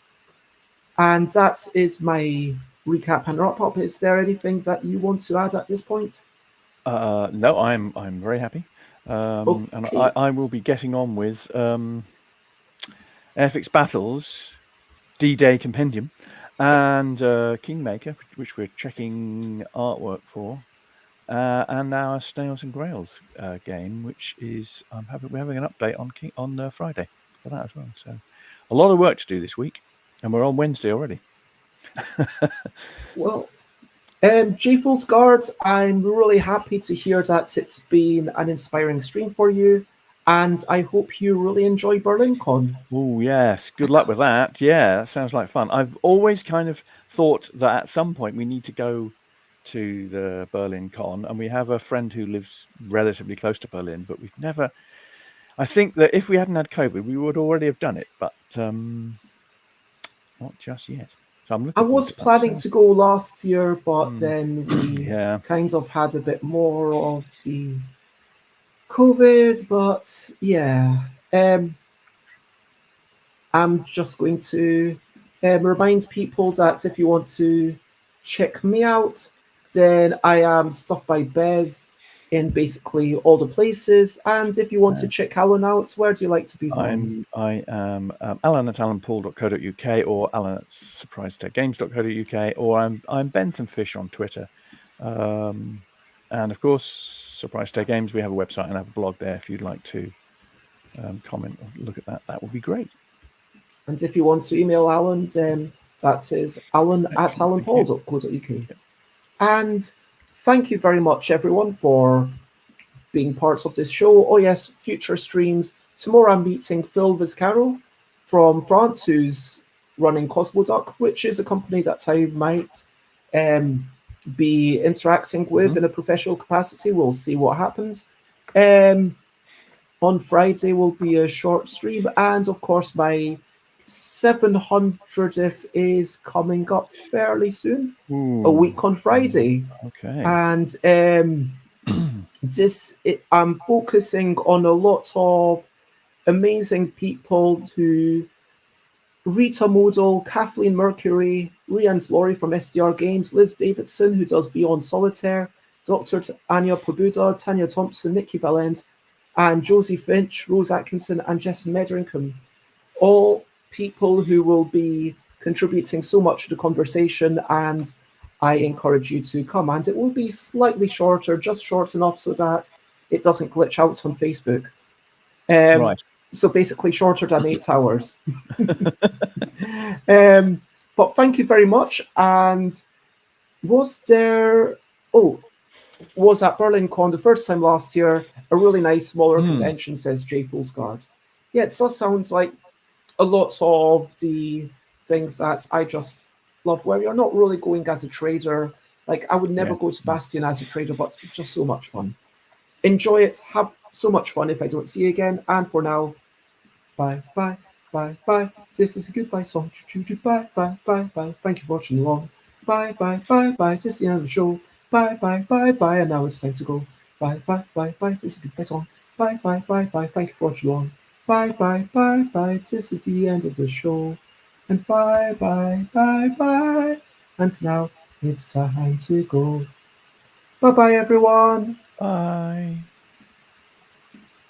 Speaker 1: And that is my recap and wrap-up. Is there anything that you want to add at this point?
Speaker 2: No, I'm very happy. Okay. And I will be getting on with Airfix Battles, D-Day Compendium, and Kingmaker, which we're checking artwork for, and our Snails and Grails game, which is we're having an update on Friday for that as well. So a lot of work to do this week, and we're on Wednesday already.
Speaker 1: Well, G-Fool's Guard, I'm really happy to hear that it's been an inspiring stream for you, and I hope you really enjoy BerlinCon.
Speaker 2: Oh, yes. Good luck with that. Yeah, that sounds like fun. I've always kind of thought that at some point we need to go to the BerlinCon, and we have a friend who lives relatively close to Berlin, but we've never... I think that if we hadn't had COVID, we would already have done it, but not just yet. So I
Speaker 1: was planning to go last year, but then we kind of had a bit more of the COVID, but yeah. I'm just going to remind people that if you want to check me out, then I am Stuff by Bez in basically all the places. And if you want to check Alan out, where do you like to be found?
Speaker 2: I am Alan at alanpaull.co.uk, or Alan at surprisetechgames.co.uk, or I'm Bentham Fish on Twitter. And of course, Surprise Tech Games, we have a website and have a blog there if you'd like to comment or look at that. That would be great.
Speaker 1: And if you want to email Alan, then that is alan at alanpaull.co.uk. Yep. And thank you very much, everyone, for being parts of this show. Oh, yes, future streams. Tomorrow I'm meeting Phil Vizcarro from France, who's running Cosmoduck, which is a company that I might be interacting with in a professional capacity. We'll see what happens. On Friday will be a short stream, and of course my 700th is coming up fairly soon.
Speaker 2: Ooh.
Speaker 1: A week on Friday.
Speaker 2: Okay.
Speaker 1: And I'm focusing on a lot of amazing people who Rita Modal, Kathleen Mercury, Rian's Laurie from SDR Games, Liz Davidson, who does Beyond Solitaire, Dr. Anya Pabuda, Tanya Thompson, Nikki Valent, and Josie Finch, Rose Atkinson, and Jess Medringham. All people who will be contributing so much to the conversation, and I encourage you to come. And it will be slightly shorter, just short enough so that it doesn't glitch out on Facebook.
Speaker 2: Right.
Speaker 1: So basically shorter than 8 hours. But thank you very much. And was at BerlinCon the first time last year, a really nice smaller convention, says Jay Foolsguard. Yeah, it does sound like a lot of the things that I just love, where you're not really going as a trader. Like, I would never go to Bastion as a trader, but it's just so much fun. Enjoy it. Have so much fun if I don't see you again. And for now, bye, bye, bye, bye. This is a goodbye song. Bye, bye, bye, bye. Thank you for watching along. Bye, bye, bye, bye. This is the end of the show. Bye, bye, bye, bye. And now it's time to go. Bye, bye, bye, bye. This is a goodbye song. Bye, bye, bye, bye. Thank you for watching along. Bye, bye, bye, bye. This is the end of the show. And bye, bye, bye, bye. And now it's time to go. Bye-bye, everyone.
Speaker 2: Bye.